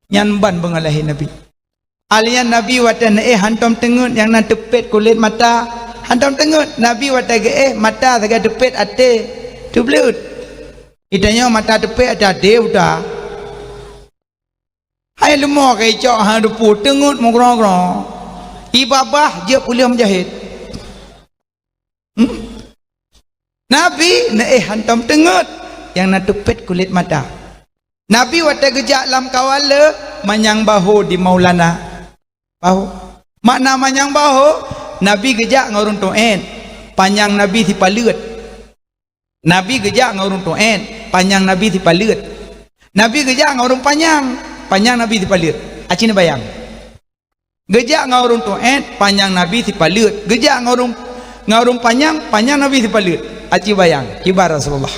nyanban bengah lehi Nabi. Alian Nabi watan hantam tengut yang na tepet kulit mata hantam tengut Nabi watage mata saga tepet ate tu belut itanya mata tepet ate udah hai lemo kai cok ha dupu tengut mongro-ngro ibabah je boleh menjahit. Nabi hantam tengut yang na tepet kulit mata. Nabi watage jak lam kawala manyang bahu di maulana bahu makna manyang bahu Nabi gejak ngurung toen panjang Nabi si palut. Nabi gejak ngurung toen panjang Nabi si palut. Nabi gejak ngurung panjang Nabi si palut. Acina bayang gejak ngurung toen panjang Nabi si palut, gejak ngurung panjang Nabi si palut. Aci bayang kibar Rasulullah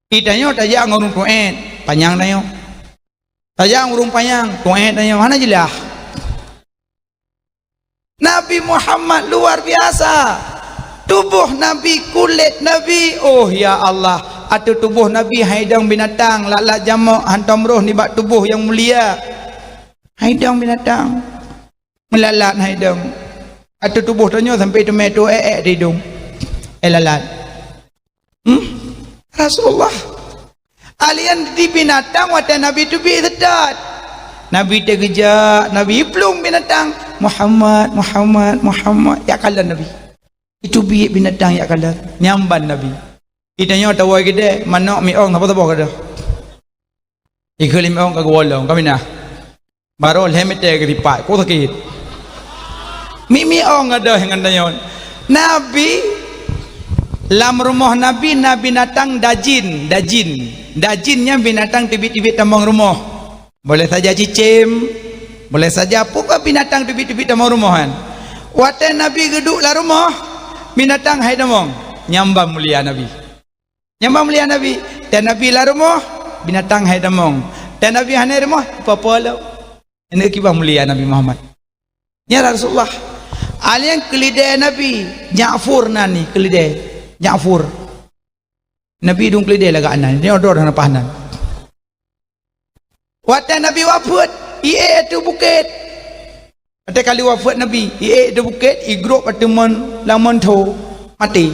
itanyo tajak ngurung toen panjang nayo tajak ngurung panjang toen nayo mana jelah. Nabi Muhammad luar biasa. Tubuh Nabi, kulit Nabi, oh ya Allah, atau tubuh Nabi haidang binatang lalak jamak hantam roh ni bak tubuh yang mulia. Haidang binatang melalat haidang atau tubuh tanya sampai tomato di hidung lalat. Rasulullah alian di binatang wata Nabi tu bi sedat. Nabi tergejak, Nabi pelung binatang Muhammad ya kalah Nabi itu biik binatang ya kalah nyamban Nabi itanya tahu gede manok miong apa tahu kada iklim miong kagwalong kami nah baru lehmete gripat ko sakit miong ada yang andayon Nabi lam rumah Nabi binatang dajinnya binatang tibit-tibit tambang rumah. Boleh saja cicim, boleh saja pukul binatang tibit-tibit dalam rumahan. Watan Nabi geduk lah rumah, binatang hai damong nyambang mulia Nabi. Nyambang mulia Nabi. Dan Nabi lah rumah, binatang hai damong. Dan Nabi hanai rumah, apa-apa lah. Ini kibah mulia Nabi Muhammad. Ya Rasulullah. Alian kelidai Nabi, Ja'fur nani kelidai. Ja'fur. Nabi hidung kelidai lah kat ini odor dan pahanan. Waktu Nabi wafat, itu bukit. Ada kali wafat Nabi, itu bukit, igrup pertemuan laman tu mati.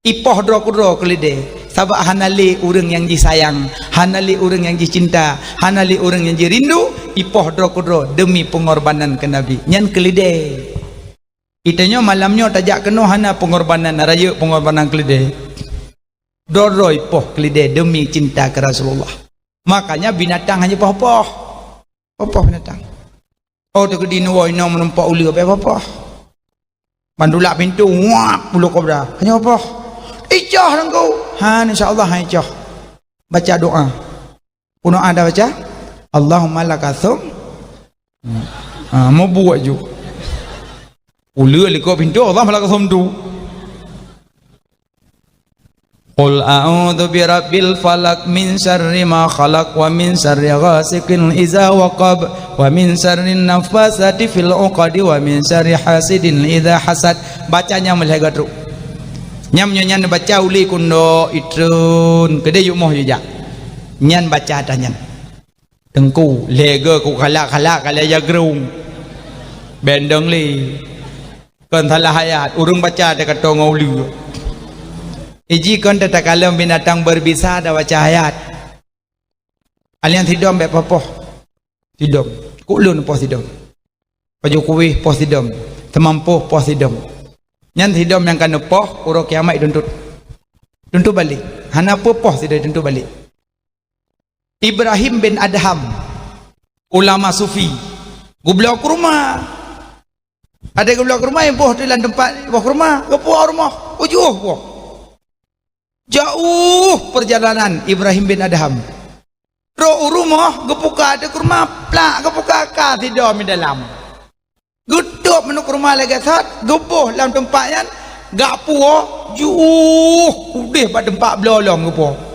Ipoh dro kelide. Sabak hanali orang yang disayang, hanali orang yang dicinta, hanali orang yang dirindu, ipoh dro demi pengorbanan ke Nabi. Nyan kelide. Itanya malamnya tajak kena hana pengorbanan, raya pengorbanan kelide. Dro ipoh kelide demi cinta ke Rasulullah. Makanya binatang hanya poh-poh binatang. Oh tu kedini woi nom menumpak uli apa bandulak pintu wak bulu kobra hanya poh icah rangkau insyaallah icah baca doa kuno ada baca Allahumma lakathum mau buat ju uli liko pintu Allah lakathum tu Qul a'udzu birabbil falaq min syarri ma khalaq wa min syarri ghasiqin idza waqab wa min syarri nafasati fil 'uqadi wa min syarri hasidin idza hasad. Bacanya meleh gadru nyam nyanyan baca uli kundo itrun kede yuk moh juga nyan baca dah nyan tengku lega ku kala ya gerung bendeng li kan salah ayat urung baca dia kata ngauli iji kan tak kalam binatang berbisa dah baca ayat alian tidom be popoh tidom kulun poh tidom pajokowi poh tidom temampuh poh tidom nyan tidom yang kan poh uro kiamat tuntut balik hana poh tidak tuntut balik. Ibrahim bin Adham ulama sufi gublau ke rumah ada gublau ke rumah yang poh di dalam tempat poh ke rumah kepuah rumah ujuh poh jauh perjalanan Ibrahim bin Adham roh rumah gepuka ada ke rumah plak gepuka ka tidur di dalam geduk menuk rumah lagi sat gepuh dalam tempat yang gak puah jauh udih pada tempat belolong gepuh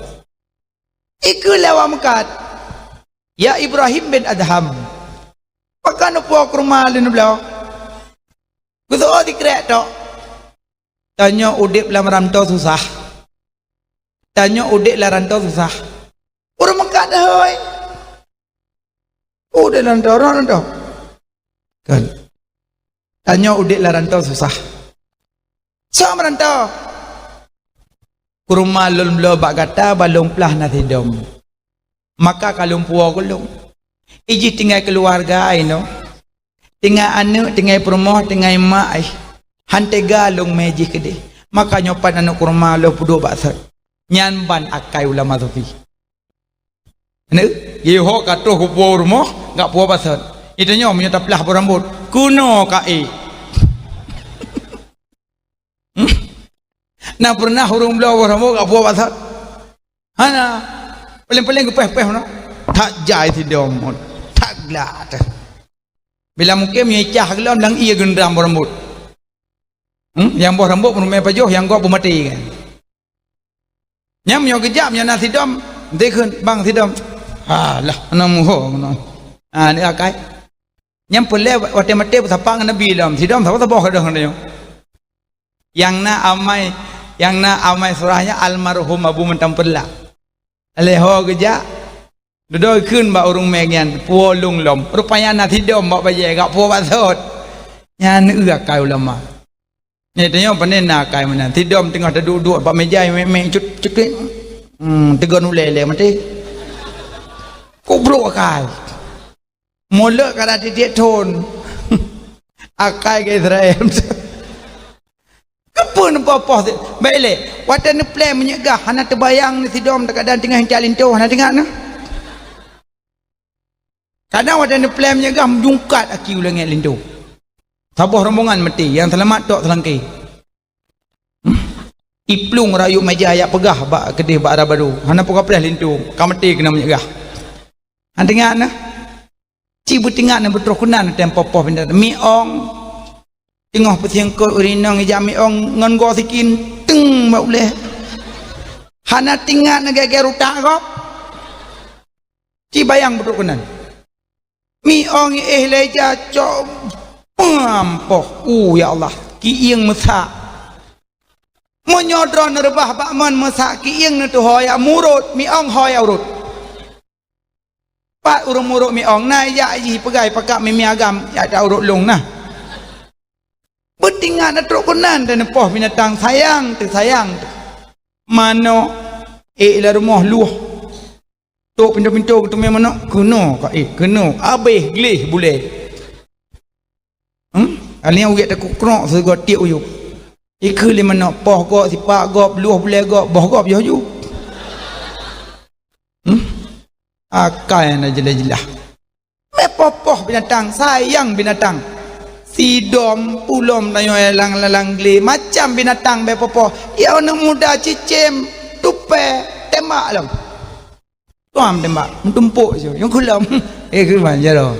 ikulah wa mekat ya Ibrahim bin Adham pakan puak rumah lin belau kudu dikrek tok tanya udip lam rantau susah tanya udip la rantau susah urang mekat dah hoy udah rantau kan tanya udip la rantau susah sama rantau kurma lun lo bak kata balung plah natidom maka kalung puau gulung iji tinggal keluarga no tinggal anak tinggal permoh tinggal mak hantai galung meji kede maka nyopan anak kurma lo pudu baksat nyan ban akai ulama sufi ne yeho katuh ku puau rumah gak puau baksat itu nyom nyata plah berambut kuno kai nah pernah hurung belau orang gak puas pasal hana paling-paling kepeh-peh no tak jai tidom tak glat bila mungkin menyecah gelam lang ia gendam rambut yang buah rambut pun main pajuh yang gua pun mati kan nyam nyo kejap nya nasi dom dekun bang tidom alah namu ho ni akai nyam pele wate mate sapang nabi lam tidom apa boh kadang kadang yang na amai surahnya almarhum Abu Mentamperla aleho geja duduk kun ba urung megian puolung lom rupanya na tidom ba baye gak puo basot nyan uak kai ulama ni tanya panen na kai mana tidom tengah duduk ba meja me cut tegon ulele mati kubruk kai molek kada titik ton akai ke Israel apa nampak apa baiklah wadah ni plan menyegah hana terbayang ni tidom tak ada tengah hincak lintuh hana tengok na kadang wadah ni plan menyegah menjungkat aki ulang lintuh sabuh rombongan mati yang selamat tok selangkai iplung rayu meja ayak pegah bak kedih bak arah baru hana pokok pelah lintuh kau mati kena menyegah hana tengok na cibu tengok na betul kunan tempoh poh pindah miong tengah petiang kot urinang jami ong ngon go sikin teng mak boleh hana tinggal negara rutak kau ci bayang betul kenan mi ong leja cok pampoh ya Allah ki ing mesak menyodron rebah bakman mesak ki ing tu hoya murut mi ong hoya urut pak urung murut mi ong na ya ji pegai pakak mi agam ya ta urut long nah bertingkat nak teruk kunan dan poh binatang sayang mano la rumah luah tok pintu-pintu tu memang kuno ka kuno abih glih boleh alnya uget tak krok sego tiuk yu ikul le mana poh go sipak go luah boleh go boh go yo yu akai na jelah-jelah me poh binatang sayang binatang sidom pulom layo lalang gli macam binatang be popo ya anak muda cicim tupe tembak lam tuam tembak tumpuk je yang kulam ke mana jaro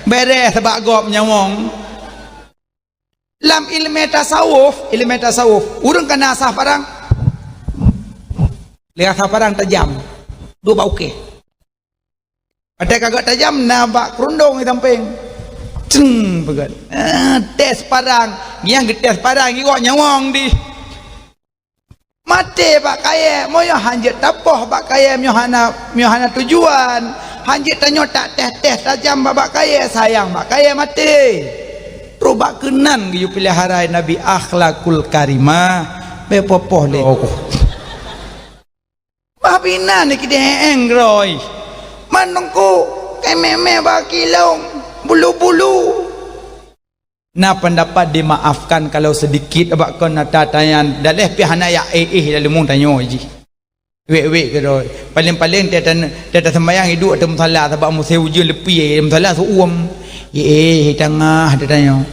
beres sebab gop nyawong lam ilmu tasawuf urang kena asah parang lihat asah parang tajam dua bau ke ada kagak tajam nabak kerundung di samping pegat tes parang yang tes parang igok nyawong di mati pak kaya moyo hanjit tapoh pak kaya myohana tujuan hanjit tanyo tak teh tajam pak kaya sayang pak kaya mati rubak kenan yu pelihara nabi akhlakul karimah bepopoh le babina ni kide engroy manungku kememe bakilong bulu-bulu. Nah pendapat dimaafkan kalau sedikit abak kon natayan daleh pihana ya dalam mung tanyo ji wek ke doi paling dia sembayang hidup atau musalla sebab musai ujian lepi musalla suum tengah dia tanyo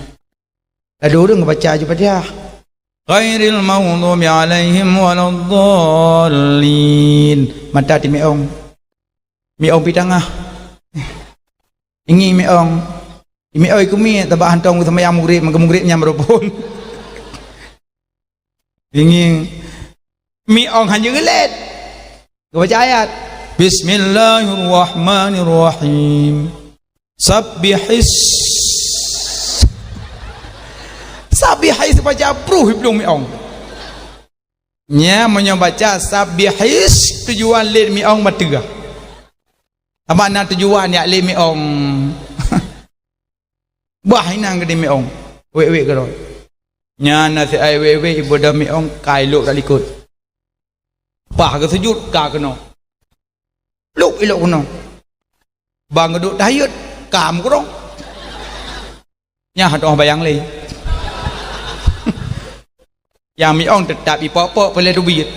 lalu dia baca je pada ghairil maghdubi alaihim waladdallin mata ti meong pi tengah ingin meong oi kumi tabak hantong sembahyang maghrib nyam ropon ingin miong hanya gelet baca ayat bismillahirrahmanirrahim sabbihis baca pruh belum miong nya menyobaca sabbihis tujuan lid miong matega apa nak tujuan ya lid miong bah inang gede meong wek ke doi nya nasi ai wek ibu dah meong kai luk tak likut bah ke sujud ka kena luk ilok kena bang geduk tahiyat kam kurang nya hatoh bayang le yang meong tetap ipok-pok boleh duit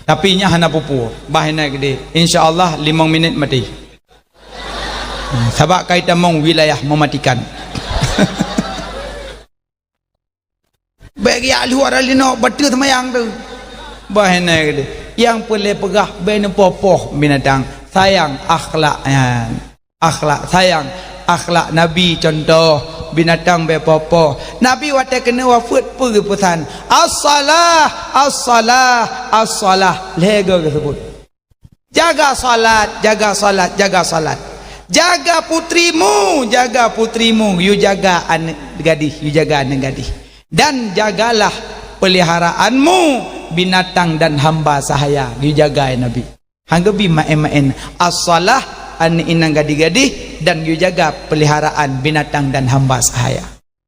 tapi nya hana pupu bah ina gede insyaallah 5 minit mati sebab kaitan mong wilayah mematikan bagi luar alino betul semayang tu bahana gitu yang boleh pegah ben popoh binatang sayang akhlak sayang akhlak nabi contoh binatang be popoh nabi wate kena wafat pergi pesan as-salah lego tersebut jaga salat jaga putrimu you jaga anak gadis dan jagalah peliharaanmu binatang dan hamba sahaya you jaga ya nabi hanggebi maen as-salah an inang gadis dan you jaga peliharaan binatang dan hamba sahaya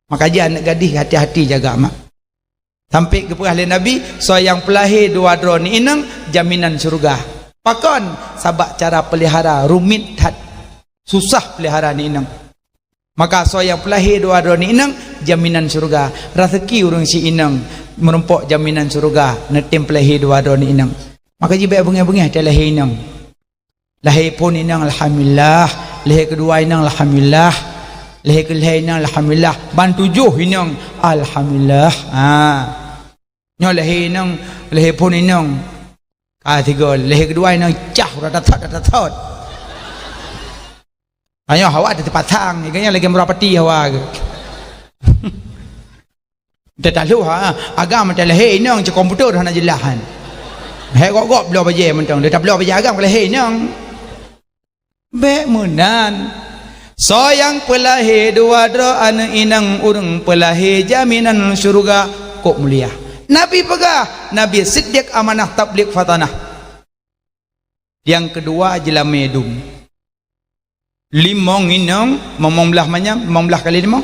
maka dia anak gadis hati-hati jaga mak sampai ke ahli nabi so yang pelahir dua drone inang jaminan surga pakon sabak cara pelihara rumit susah pelihara ni inang maka so yang pelahir dua ni inang jaminan surga rezeki urang si inang merumpok jaminan surga netim pelahir dua ni inang maka jibat bunga-bunga dia lahir inang lahir pun inang alhamdulillah lahir kedua inang alhamdulillah lahir kelihir inang alhamdulillah ban 7 inang alhamdulillah nyo lahir inang lahir pun inang tiga lahir kedua inang cah ratat ayo hawa ada tempat tang iganya lagi merapati hawa ke dia tak tahu agam macam lahir inang je komputer hana jelahan hai gok belah baje mentang dia tak belah baje agam lahir inang be menan so yang pelahir dua anak inang urang pelahir jaminan syurga kok mulia nabi pegah nabi siddiq amanah tabligh fatanah yang kedua jelam medum limong inang momong belah manyam momong belah kali limong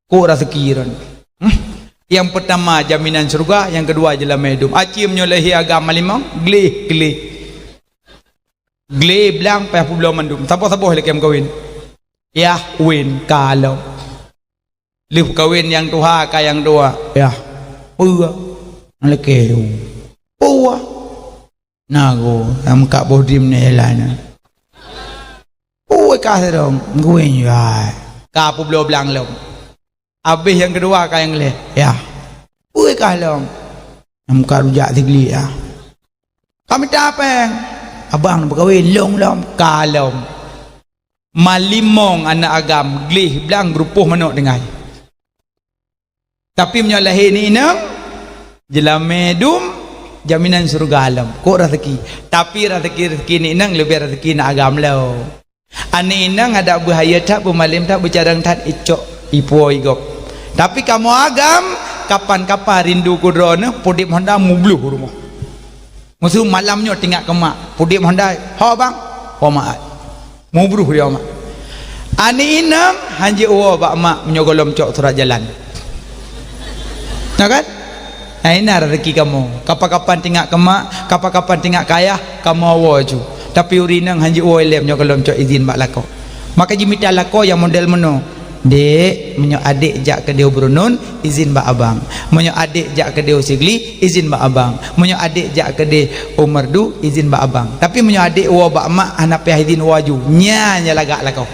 ku razekiran yang pertama jaminan surga yang kedua jelam hidup acim nyolehi agama limong gleh belang payah pulau mandum siapa-siapa lagi yang kawin ya win kalau liu kawin yang tuha ka yang dua ya pua lagi pua nago am kak bodim ne elana kasih dong gue ya kapu belum belang long habis yang kedua kau yang leh ya gue kalong nampak rujak tigli ya kami tapeng abang berkawin long kalong malimong anak agam glih belang gerupuh manok dengai tapi menyalahi ni inang jelam medum jaminan surga alam kok rezeki tapi rezeki ni inang lebih rezeki nak agam lo ani inang ada bahaya tak pemalim tak bercadang tak icok ipo igop tapi kamu agam kapan-kapan rindu kudrona pudip Honda mubluh rumah musuh malamnya tinggal kemak pudip Honda ha bang ha mak mubruh dia mak ani inam hanji uwa bak mak menyogolom cok surat jalan nah kan nah ini rezeki kamu kapan-kapan tinggal kemak kapan-kapan tinggal kaya kamu awa ju tapi urinang hanji uwa ilem menyogolom cok izin bak lako maka jimita lako yang model meno dek menyo adik jak ke dia berunun izin bak abang menyo adik jak ke dia sigli izin bak abang menyo adik jak ke dia umardu izin bak abang tapi menyo adik uwa bak mak anak pih izin waju nya lagak lah kau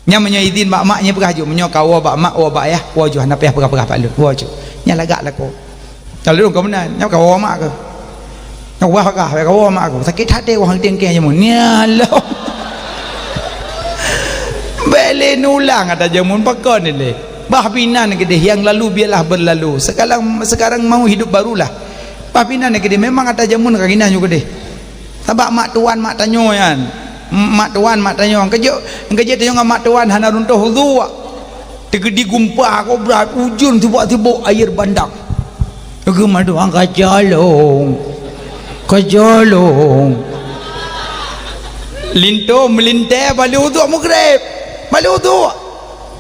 nya menyo izin bak mak nya peraju menyo kau uwa bak mak uwa bak ayah waju anak pih perah-perah pak lu waju nya lagak lah kau kalau kau benar nya kau uwa mak ke kau uwa kah kau uwa mak aku sakit hati wang tengke nya nya lo boleh nulang ada jamun pakon ni bah pinan ke dia yang lalu biarlah berlalu sekarang mau hidup barulah bah pinan ke dia memang ada jamun kagina juga deh sabak mak tuan mak tanyo yan mak tuan mak tanyo kerja tanyo dengan mak tuan hana runtuh wudu tegedi gumpah kau berat ujun tiba-tiba air bandang ke maduang kajalong linto melinte balik wudu maghrib balik wudu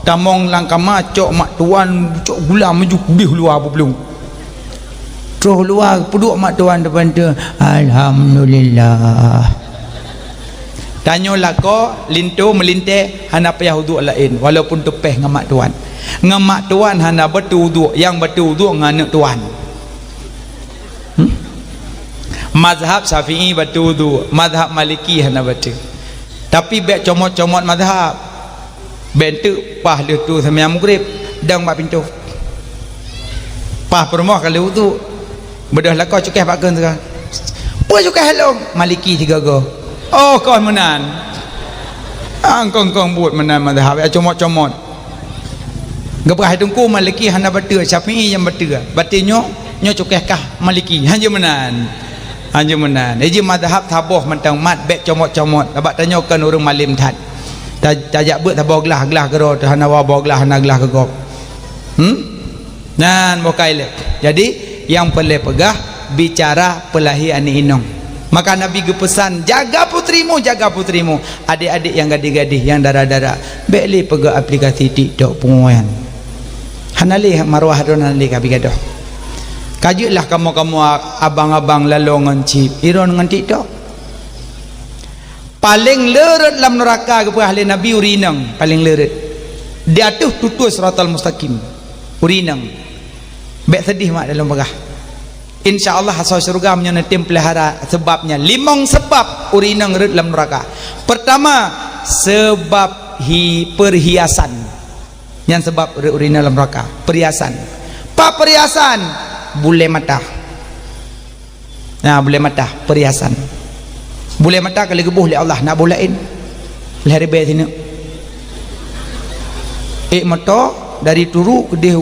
tamong langkama cok mak tuan cok gula maju kudih luar apa belum terus luar puduk mak tuan depan tu alhamdulillah tanyo lako lintu melinte hana payah wudu lain walaupun tepeh dengan mak tuan hana betul wudu yang betul wudu dengan anak tuan mazhab Syafi'i betul wudu mazhab Maliki hana betul tapi bek comot-comot mazhab bentuk pah dia tu sembilan maghrib dang mak pintu pah permoh kalau wudu bedah lakau cukai pakan sekarang apa cukai halong Maliki juga go oh kau menan kong buat menan mazhab ya comot-comot gebrah tungku Maliki hana betul Syafi'i yang betul batinyo nyo cukai kah Maliki hanya menan eji mazhab taboh mentang mat bek comot-comot abak tanyakan orang malim tat tajak buat tabau gelah kero hana wa bawa gelah hana gelah kegop nan bokai le jadi yang perlu pegah bicara pelahi ani inong maka Nabi gepesan jaga putrimu adik-adik yang gadis-gadis yang darah-darah beli pegah aplikasi TikTok penguan hanali marwah don hanali kabi gadoh kajulah kamu abang-abang lalongan cip iron dengan TikTok paling leret dalam neraka kepada ahli Nabi urinang paling leret dia tuh tutus siratal mustaqim urinang baik sedih mak dalam pegah insyaallah asal syurga menyenetim pelihara sebabnya limang sebab urinang leret dalam neraka pertama sebab perhiasan yang sebab urinang dalam neraka perhiasan apa perhiasan bule mata nah bule mata perhiasan boleh mata kalau gebuh oleh Allah nak bolain leh rebe sini mata dari turu ke dia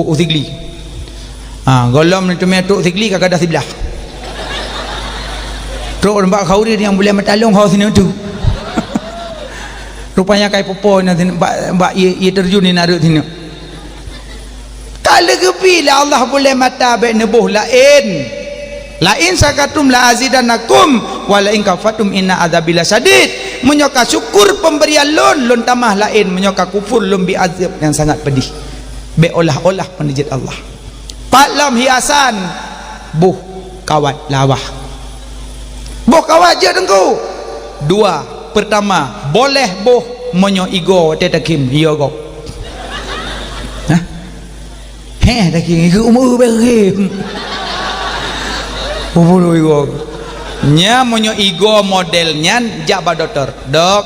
usigli golom ni cuma tu usigli kagak ada sebelah terus nampak khauri yang boleh mata long kau sini tu rupanya kai popo ni mbak ia terjun ni narut sini kalau gebila Allah boleh mata baik nebuh lain sakatum la azidanakum wala in kafatum inna adzabila sadid menyoka syukur pemberian lon tamah lain menyoka kufur lon bi azab yang sangat pedih be olah-olah penijit Allah palam hiasan buh kawat lawah buh kawat je dengku dua pertama boleh buh menyo igo tetakim yogo takim umur berim Ubulu igo nya monyo igo modelnya jaba dokter dok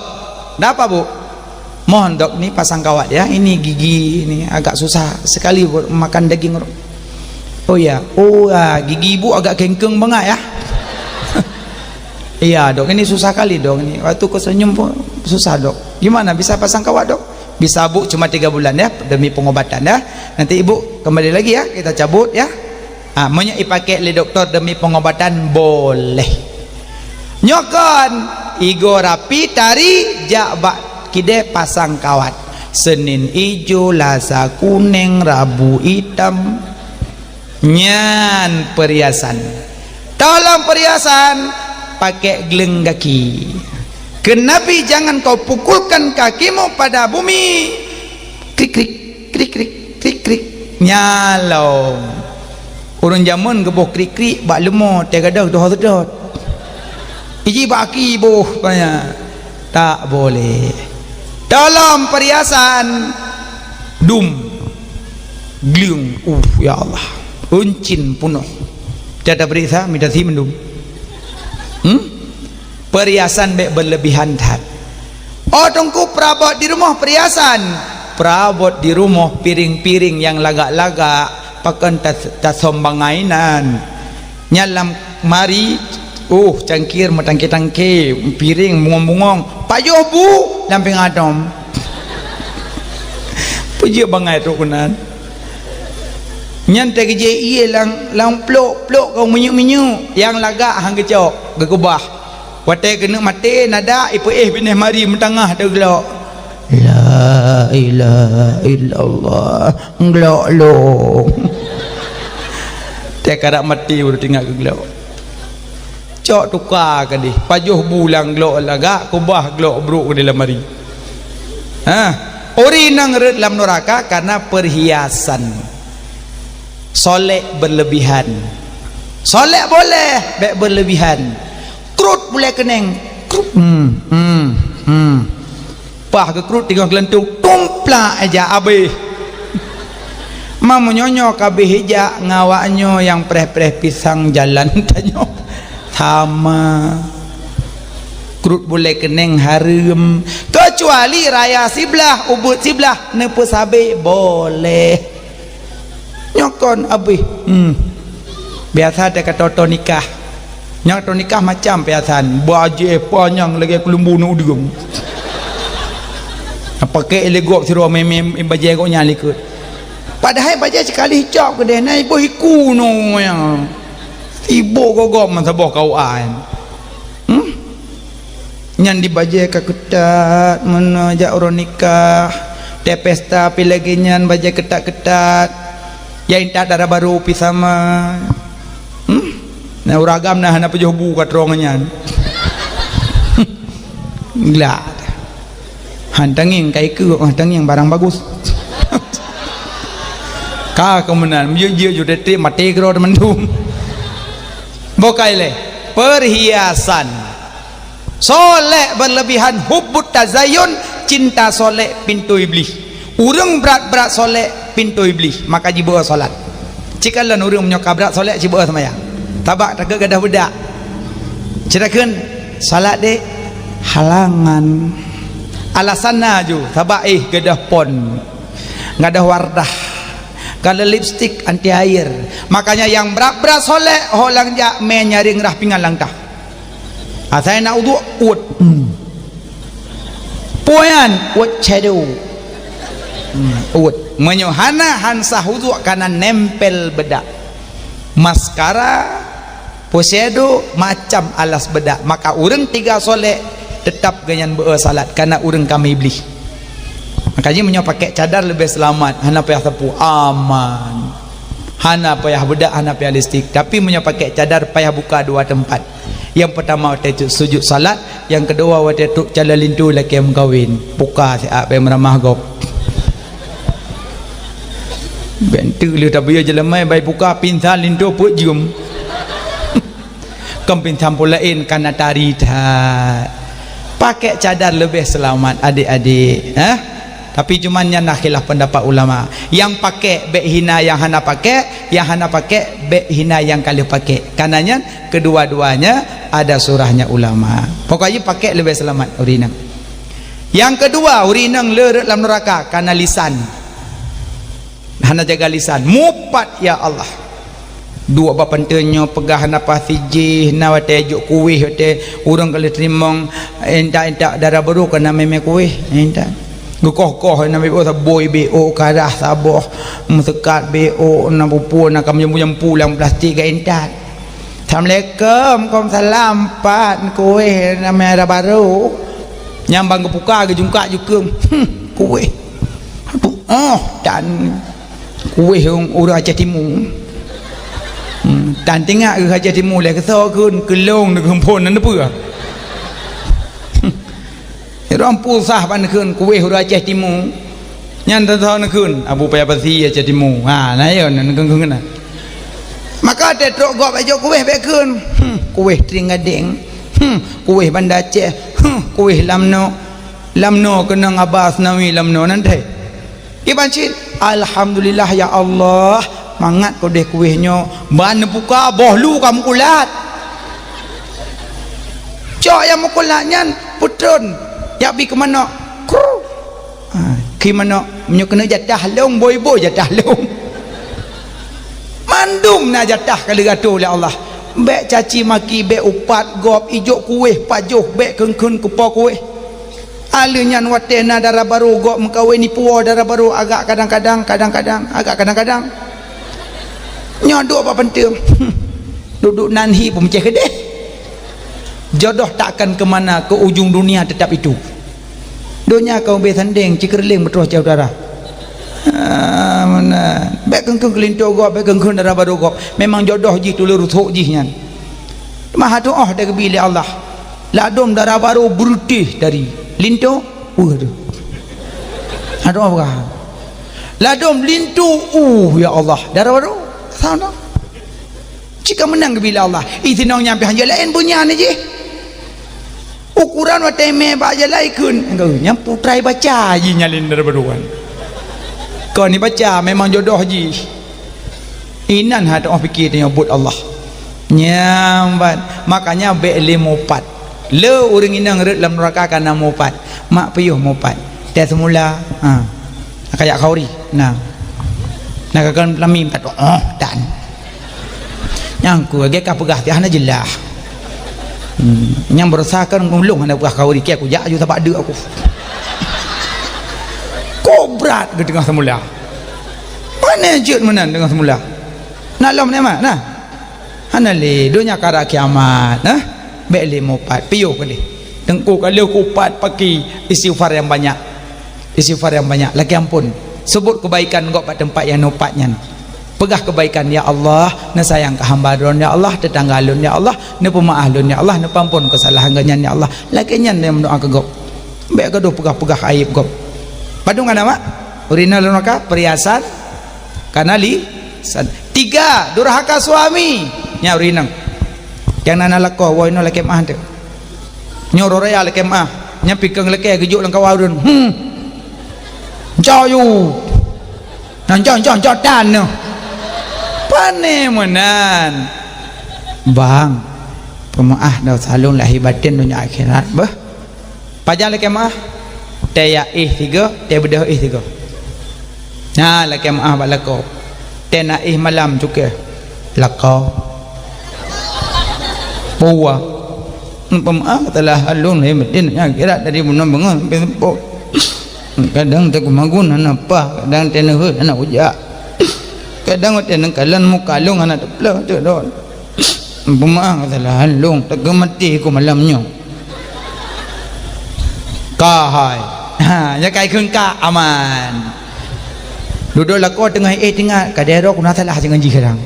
apa bu mohon dok nih pasang kawat ya ini gigi ini agak susah sekali makan daging oh ya gigi ibu agak kengkeng banget ya iya dok ini susah kali dok ini waktu kau senyum pun susah dok gimana bisa pasang kawat dok bisa bu cuma 3 bulan ya demi pengobatan ya nanti ibu kembali lagi ya kita cabut ya Maunya dipakai oleh doktor demi pengobatan boleh. Nyokon igo rapi tari jak bak kide pasang kawat. Senin ijo, Selasa kuning, Rabu hitam. Nyan perhiasan. Dalam perhiasan pakai geleng kaki. Kenapa jangan kau pukulkan kakimu pada bumi? Krik krik krik krik krik krik. Nyalong. Orang zaman gebok krik krik bak lemot tegadah doh sedot. Iji baki boh banyak. Tak boleh. Dalam perhiasan dum gliung. Ya Allah, uncin punuh. Tiada berita minta si mendum. Perhiasan baik berlebihan tat. Oh tungku perabot di rumah perhiasan. Perabot di rumah piring-piring yang lagak-lagak pakai tas sombangainan. Nyalam mari cangkir matangke-tangke piring bungong-bungong payuh bu lamping adom. Puji bangai tu kunan. Nyan tak je iye lang plok kau menyu yang lagak hang kecok gegubah. Watai kena mati nada ipu bineh mari mentangah tu gelok. La ilaha illallah gelok lo. Tak karak mati udah tinggal gelok. Cok tukar ke dia pajuh bulang gelok lagak kubah gelok bruk di dalam mari. Ori nang red dalam neraka karena perhiasan. Solek berlebihan. Solek boleh baik berlebihan. Krut boleh keneng. Krut. Pah ke krut tinggal kelentung tumplak aja abe. Mamu nyonyo kabeh hijak ngawaknyo yang preh-preh pisang jalan tanyo. Sama. Krut boleh keneng harum kecuali raya siblah ubud siblah nepu sabe boleh nyokon abih. Biasa ada kata nikah nyok nikah macam biasan baje panjang lagi kelumbu nu udung pakai elegop siro mem baje kau nyali ke padahal baje sekali hijab ke dia naik boh iku no yang ibu gogom masabah kau an. Nyan dibaje ka ketat menajak orang nikah te pesta pi lagi nyan baje ketat-ketat ya inta darah baru pi sama nah uragam nah hana pejoh bu kat ronganyan glad hantanging kai ke hantanging barang bagus ka kemenan ye jude te mati kro mendum bokai le perhiasan. Soleh berlebihan hubbut tazayun cinta soleh pintu iblis. Urang berat-berat soleh pintu iblis maka jibawa solat. Cikalan urang menyoka berat soleh jibawa semayang. Tabak tak gadah budak. Cirakeun salat dek halangan. Alasanna ju tabak gadah pon. Ngadah wardah. Kalau lipstick anti air. Makanya yang berat-berat soleh holang jak me nyaring rah pingan langkah. Saya nak uduk ut poyan ut shadow ut menyohana hansa uduk karena nempel bedak maskara posyedo macam alas bedak maka urang tiga soleh tetap ganyan salat karena urang kami iblis makanya menyo pakai cadar lebih selamat hana payah sapu aman hana payah bedak hana payah listrik tapi menyo pakai cadar payah buka dua tempat. Yang pertama waktu sujud salat, yang kedua waktu tu jalan lintu laki yang kawin buka siap yang meramah gop bentuk lu tak biar jalan mai baik buka pintan lintu put jum kam pintan pulain karena tari tak pakai cadar lebih selamat adik-adik tapi cuman yang nak khilaf pendapat ulama yang pakai bek hina yang hana pakai bek hina yang kali pakai karenanya kedua-duanya ada surahnya ulama pokoknya pakai lebih selamat urinang. Yang kedua urinang lerut dalam neraka karena lisan hana jaga lisan mupat ya Allah dua bapantenyo pegah nafas siji na wate juk kuih wate urang kali trimong entak darah baru kena meme kuih entak gekoh-koh na bebo boy bo karah saboh mesekat bo na pupu na kam jampu lang plastik ga entak. Assalamualaikum, Waalaikumsalam Pak kuih na merah baru nyambang kepuka ke jungka jukeung kuih oh dan kuih orang Aceh Timur dan tengah ke Aceh Timur lah kesal kun kelong dengan pun nan apa orang pusah pan kun kuih orang Aceh Timur nyan tahu nak kun abu payah pasi Aceh Timur nah ya nan kun maka ada truk gop aja kuih baik kun kuih Tringadeng kuih Banda Aceh kuih Lamno kena Abbas Nawi Lamno nanti iban cik alhamdulillah ya Allah mangat kau deh kuihnya ban buka bohlu kamu kulat cok yang mukulatnya putron ya bi ke mana ke mana menyo kena jatah long boy jatah long mandum na jatah kali gato oleh Allah bek caci maki bek upat gop ijuk kuih pajuh bek kengkun kupa kuih alunyan watena darah baru gok mengkawin ni puwa darah baru agak kadang-kadang agak kadang-kadang nyodok apa penting duduk nanhi pun macam kedeh jodoh takkan ke mana ke ujung dunia tetap itu dunia kau besanding cikerling betul jauh darah mana baik kengkung kelinto gok baik kengkung darah baru gok memang jodoh ji tu lurut jihnya maha doa dari bila Allah ladom darah baru berutih dari linto waduh ada apa ladom lintu ya Allah darah baru sana jika menang bila Allah izinong nyampe hanya lain punya ni je ukuran watai me ba je lai kun engkau nyampu try baca ji nyalin darah baru kan kau ni baca memang jodoh ji inan hada orang fikir dia buat Allah nyambat makanya be lemopat le orang inang red dalam neraka kana mopat mak payuh mopat dia semula kayak kauri nah kan lamim tak dan yang ku agak pegah ti hana jelah yang berusahakan ngulung hana pegah kauri ki aku jak ju tak ada aku kobrat ke tengah semula mana jut menan tengah semula nalam ni mak nah hana le dunia kara kiamat nah beli mopat piyo kali tengku kalau kupat pakai istighfar yang banyak lagi ampun sebut kebaikan kau pada tempat yang nopatnya pegah kebaikan ya Allah na sayang ke hamba don ya Allah tetangga lun ya Allah na pemaaf lun ya Allah na pampun kesalahan ganyan ya Allah lagi nyan yang mendoa ke gop baik gaduh pegah aib gop padungan nama urina lunaka perhiasan kanali 3 durhaka suami nya urinang yang nana lako woi no leke mah tu nyoro raya leke mah nya pikeng leke gejuk lang kawarun jauh yu nan jauh dan no pane menan bang pemaah dah salung lahir batin dunia akhirat bah pajang leke mah taya 3 taya bedah 3 nah leke mah balako tena malam juga lako puwa pemaaf telah alun lahir batin akhirat dari bunuh bangun sampai kadang tak magun apa kadang tenah anak ujak kadang tenah kalan muka long anak teplah tu don pemaaf telah alung tak mati ku malamnya kahai ya kai kengka aman duduk lako tengah tengah kadero kuna salah jangan jikarang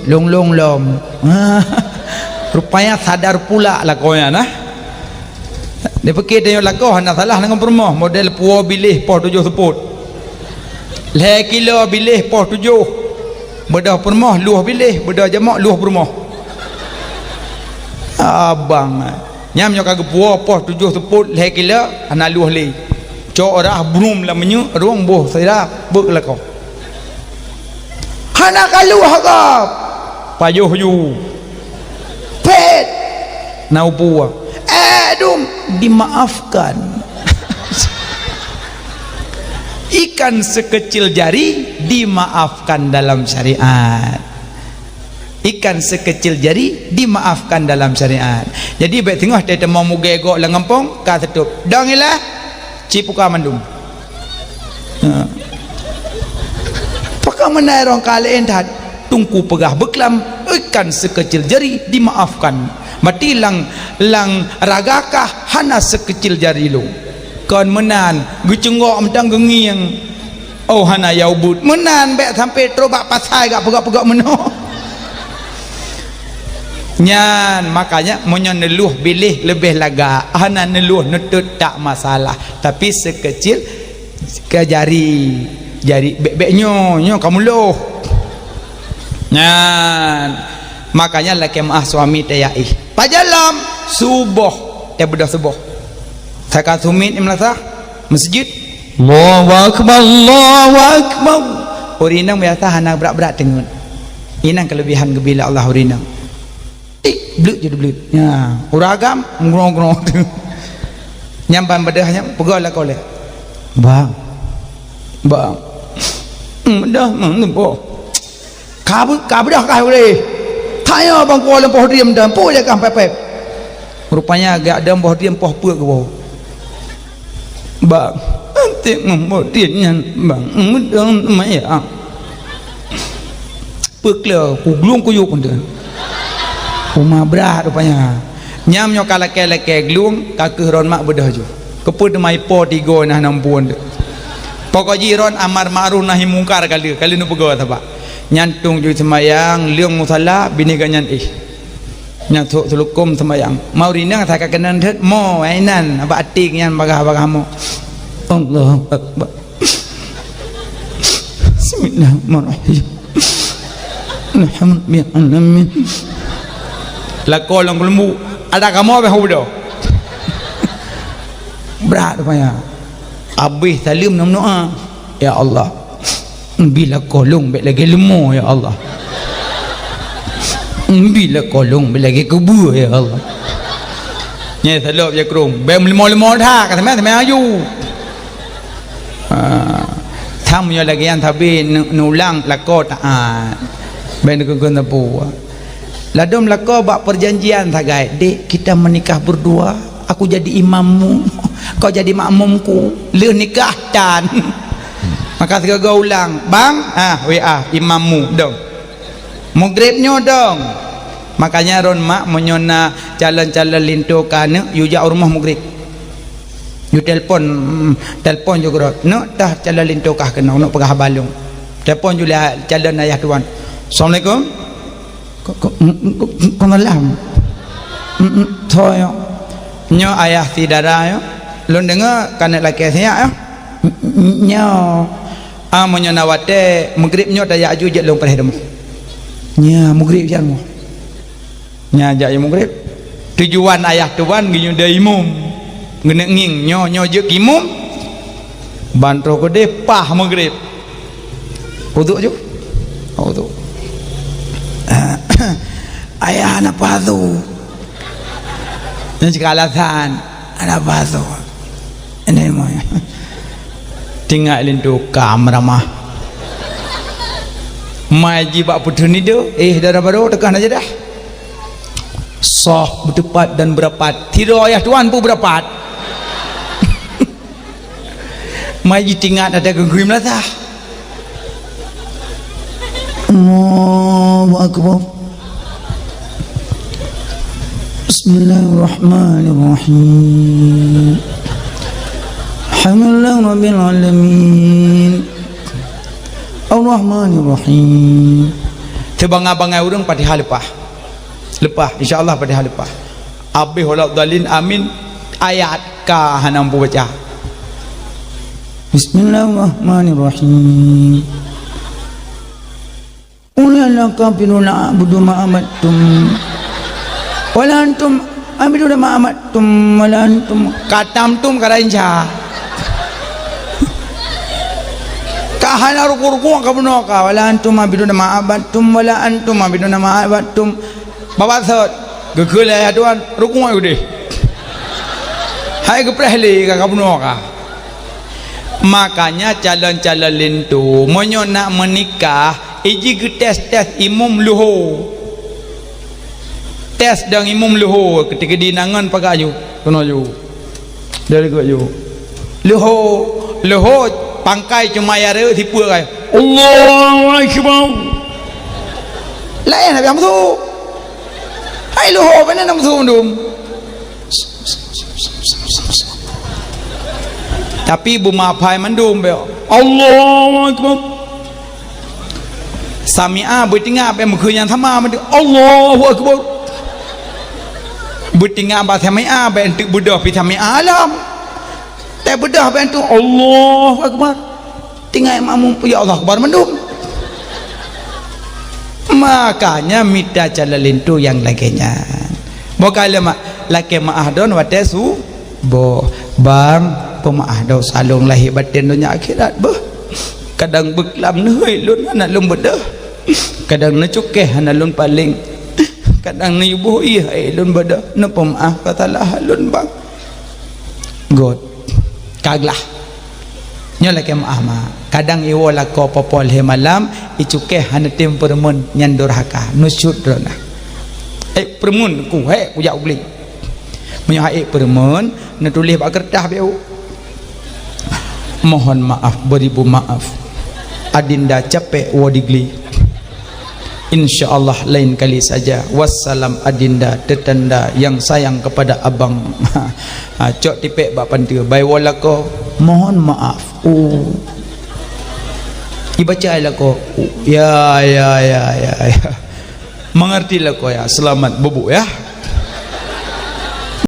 long lom rupanya sadar pula lakonya nah dia fikir dia lakoh nak salah dengan permoh model puo bilih poh 7 seput le kilo bilih poh 7 bedah permoh luah bilih bedah jamak luah permoh abang nyam nyoka puo poh 7 seput le kilo ana luah le cok orah brum la menyu ruang boh saya bek lakoh hana kaluah kap payuh yu pet nau puah dum dimaafkan ikan sekecil jari dimaafkan dalam syariat ikan sekecil jari dimaafkan dalam syariat jadi baik tengah dia mau mugegok lang kampung ka setup dangilah cipuka mandum pakang menairong kalian tat tungku pegah beklam ikan sekecil jari dimaafkan mati lang ragakah hana sekecil jari lu kon menan gucungok mentang gengiang oh hana yaubud menan bek sampai terobak pasai gak pegak-pegak meno nyan makanya monyon neluh bilih lebih laga hana neluh nutut tak masalah tapi sekecil ke jari bek-beknya kamu loh nyan makanya laki maah suami tayai pajalam subuh teh bedah subuh sakat sumit imlasah masjid Allahu akbar urinang biasa hana berat-berat tengun inang kelebihan gebila Allah urinang blut jadi blut ya uragam ngrong-ngrong nyampan bedahnya pegol lah kole bang dah nampo kabur dah kah boleh tanya bang ko lem poh diam dan po je kan pepep rupanya agak ada poh diam poh puak ke bawah bang nanti ngomong dia bang mudang maya pekla kuglung kuyuk pun dia rumah berat rupanya nyam nyo kalake-lake glung kakeh ron mak bedah jo keput mai po tigo nah nampun pokok jiron amar ma'ruf nahi mungkar kali nu pego apa nyantung ju semayang liang musalla bini ganyan nyatuk sulukum semayang mau rinang tak kenan thet mo ainan apa atik nyan bagah-bagah mo Allahu akbar bismillahirrahmanirrahim alhamdulillah lakol lang lembu ada kamu apa hudo berat rupanya habis salim nam doa ya Allah bila kolong bet lagi lemu ya Allah bila kolong bet lagi kubur ya Allah nya salop ya krung bem lemo tha ka thame ayu thamnya lagi yang tapi nulang lakot ben kun tapu ladom lako bak perjanjian tagai dek kita menikah berdua aku jadi imammu kau jadi makmumku le nikah dan maka tiga ulang bang WA imammu dong maghribnya dong makanya ron mak menyona calon-calon lintukan yu jak rumah maghrib yu telpon juga no dah calon lintukah kena nak pegah balung telpon juga calon ayah tuan assalamualaikum Komalam thôi nyo ayah tidara yo lu dengar kanak laki saya yo nyo amonyo nawate maghrib nyo daya aju je long perhedem nya maghrib jan mo nya ja maghrib tujuan ayah tuan ginyu daimum ngene nging nyo je kimum bantro ko de pah maghrib uduk ju uduk ayah anak padu dan jika alasan anak padu ini mau tinggal lintu kamramah maji bak putu ni do darah baru tekan aja dah soh bertepat dan berapat tidak ayah tuan pun berapat maji tinggal ada gengguim lah sah Allahu akbar Bismillahirrahmanirrahim Alhamdulillah Rabbil Alamin Ar-Rahmanirrahim Tebang-abangai urang Fatihah lepah insyaAllah Fatihah lepah Abi holak dalin amin ayat ka hanam baca Bismillahirrahmanirrahim Ulalaka binuna abudu ma'amattum wala antum abidu ma'amattum wala antum katamtum karainca kahana ruku-ruku kabunoka wala antum abidu ma'abattum wala antum abidu ma'abattum bawa sot gegel ya tuan ruku ayo deh hai keprehli kabunoka makanya calon-calon lintu monyo nak menikah iji ke tes imum luho tes dang imum luho ketika dinangan pakai aju kena aju dari ke aju luho pangkai cuma yare tipu kai Allahu akbar lain habis amsu hai luho benar amsu ndum tapi ibu maafai mandum be Allahu akbar sami'a bertingah be mukhu yang sama mandum Allahu akbar bertingah ba sami'a be entuk budah pi sami'a alam tak budah be entuk Allahu akbar tinggal makmum ya Allah akbar mandum. Makanya minta jalalin tu yang lakinya bukan laki maah don watesu bo bang pemaah do salung lahir batin dunia akhirat bah kadang beklam nuhai lun anak lun bedah kadang necukeh anak lun paling kadang ni ibu ihai lun bedah ne pemaah katalah lun bang god kaglah nya laki maah ma kadang iwo lako popol he malam icukeh hana tim permun nyan durhaka nusyud rona permun ku ku jak beli punya permun na tulis bak kertas beu mohon maaf beribu maaf adinda capek wadigli insyaallah lain kali saja wassalam adinda tetanda yang sayang kepada abang cok tipek bak pantu bai walako mohon maaf dibaca lako ya mengerti lako ya selamat bubuk ya.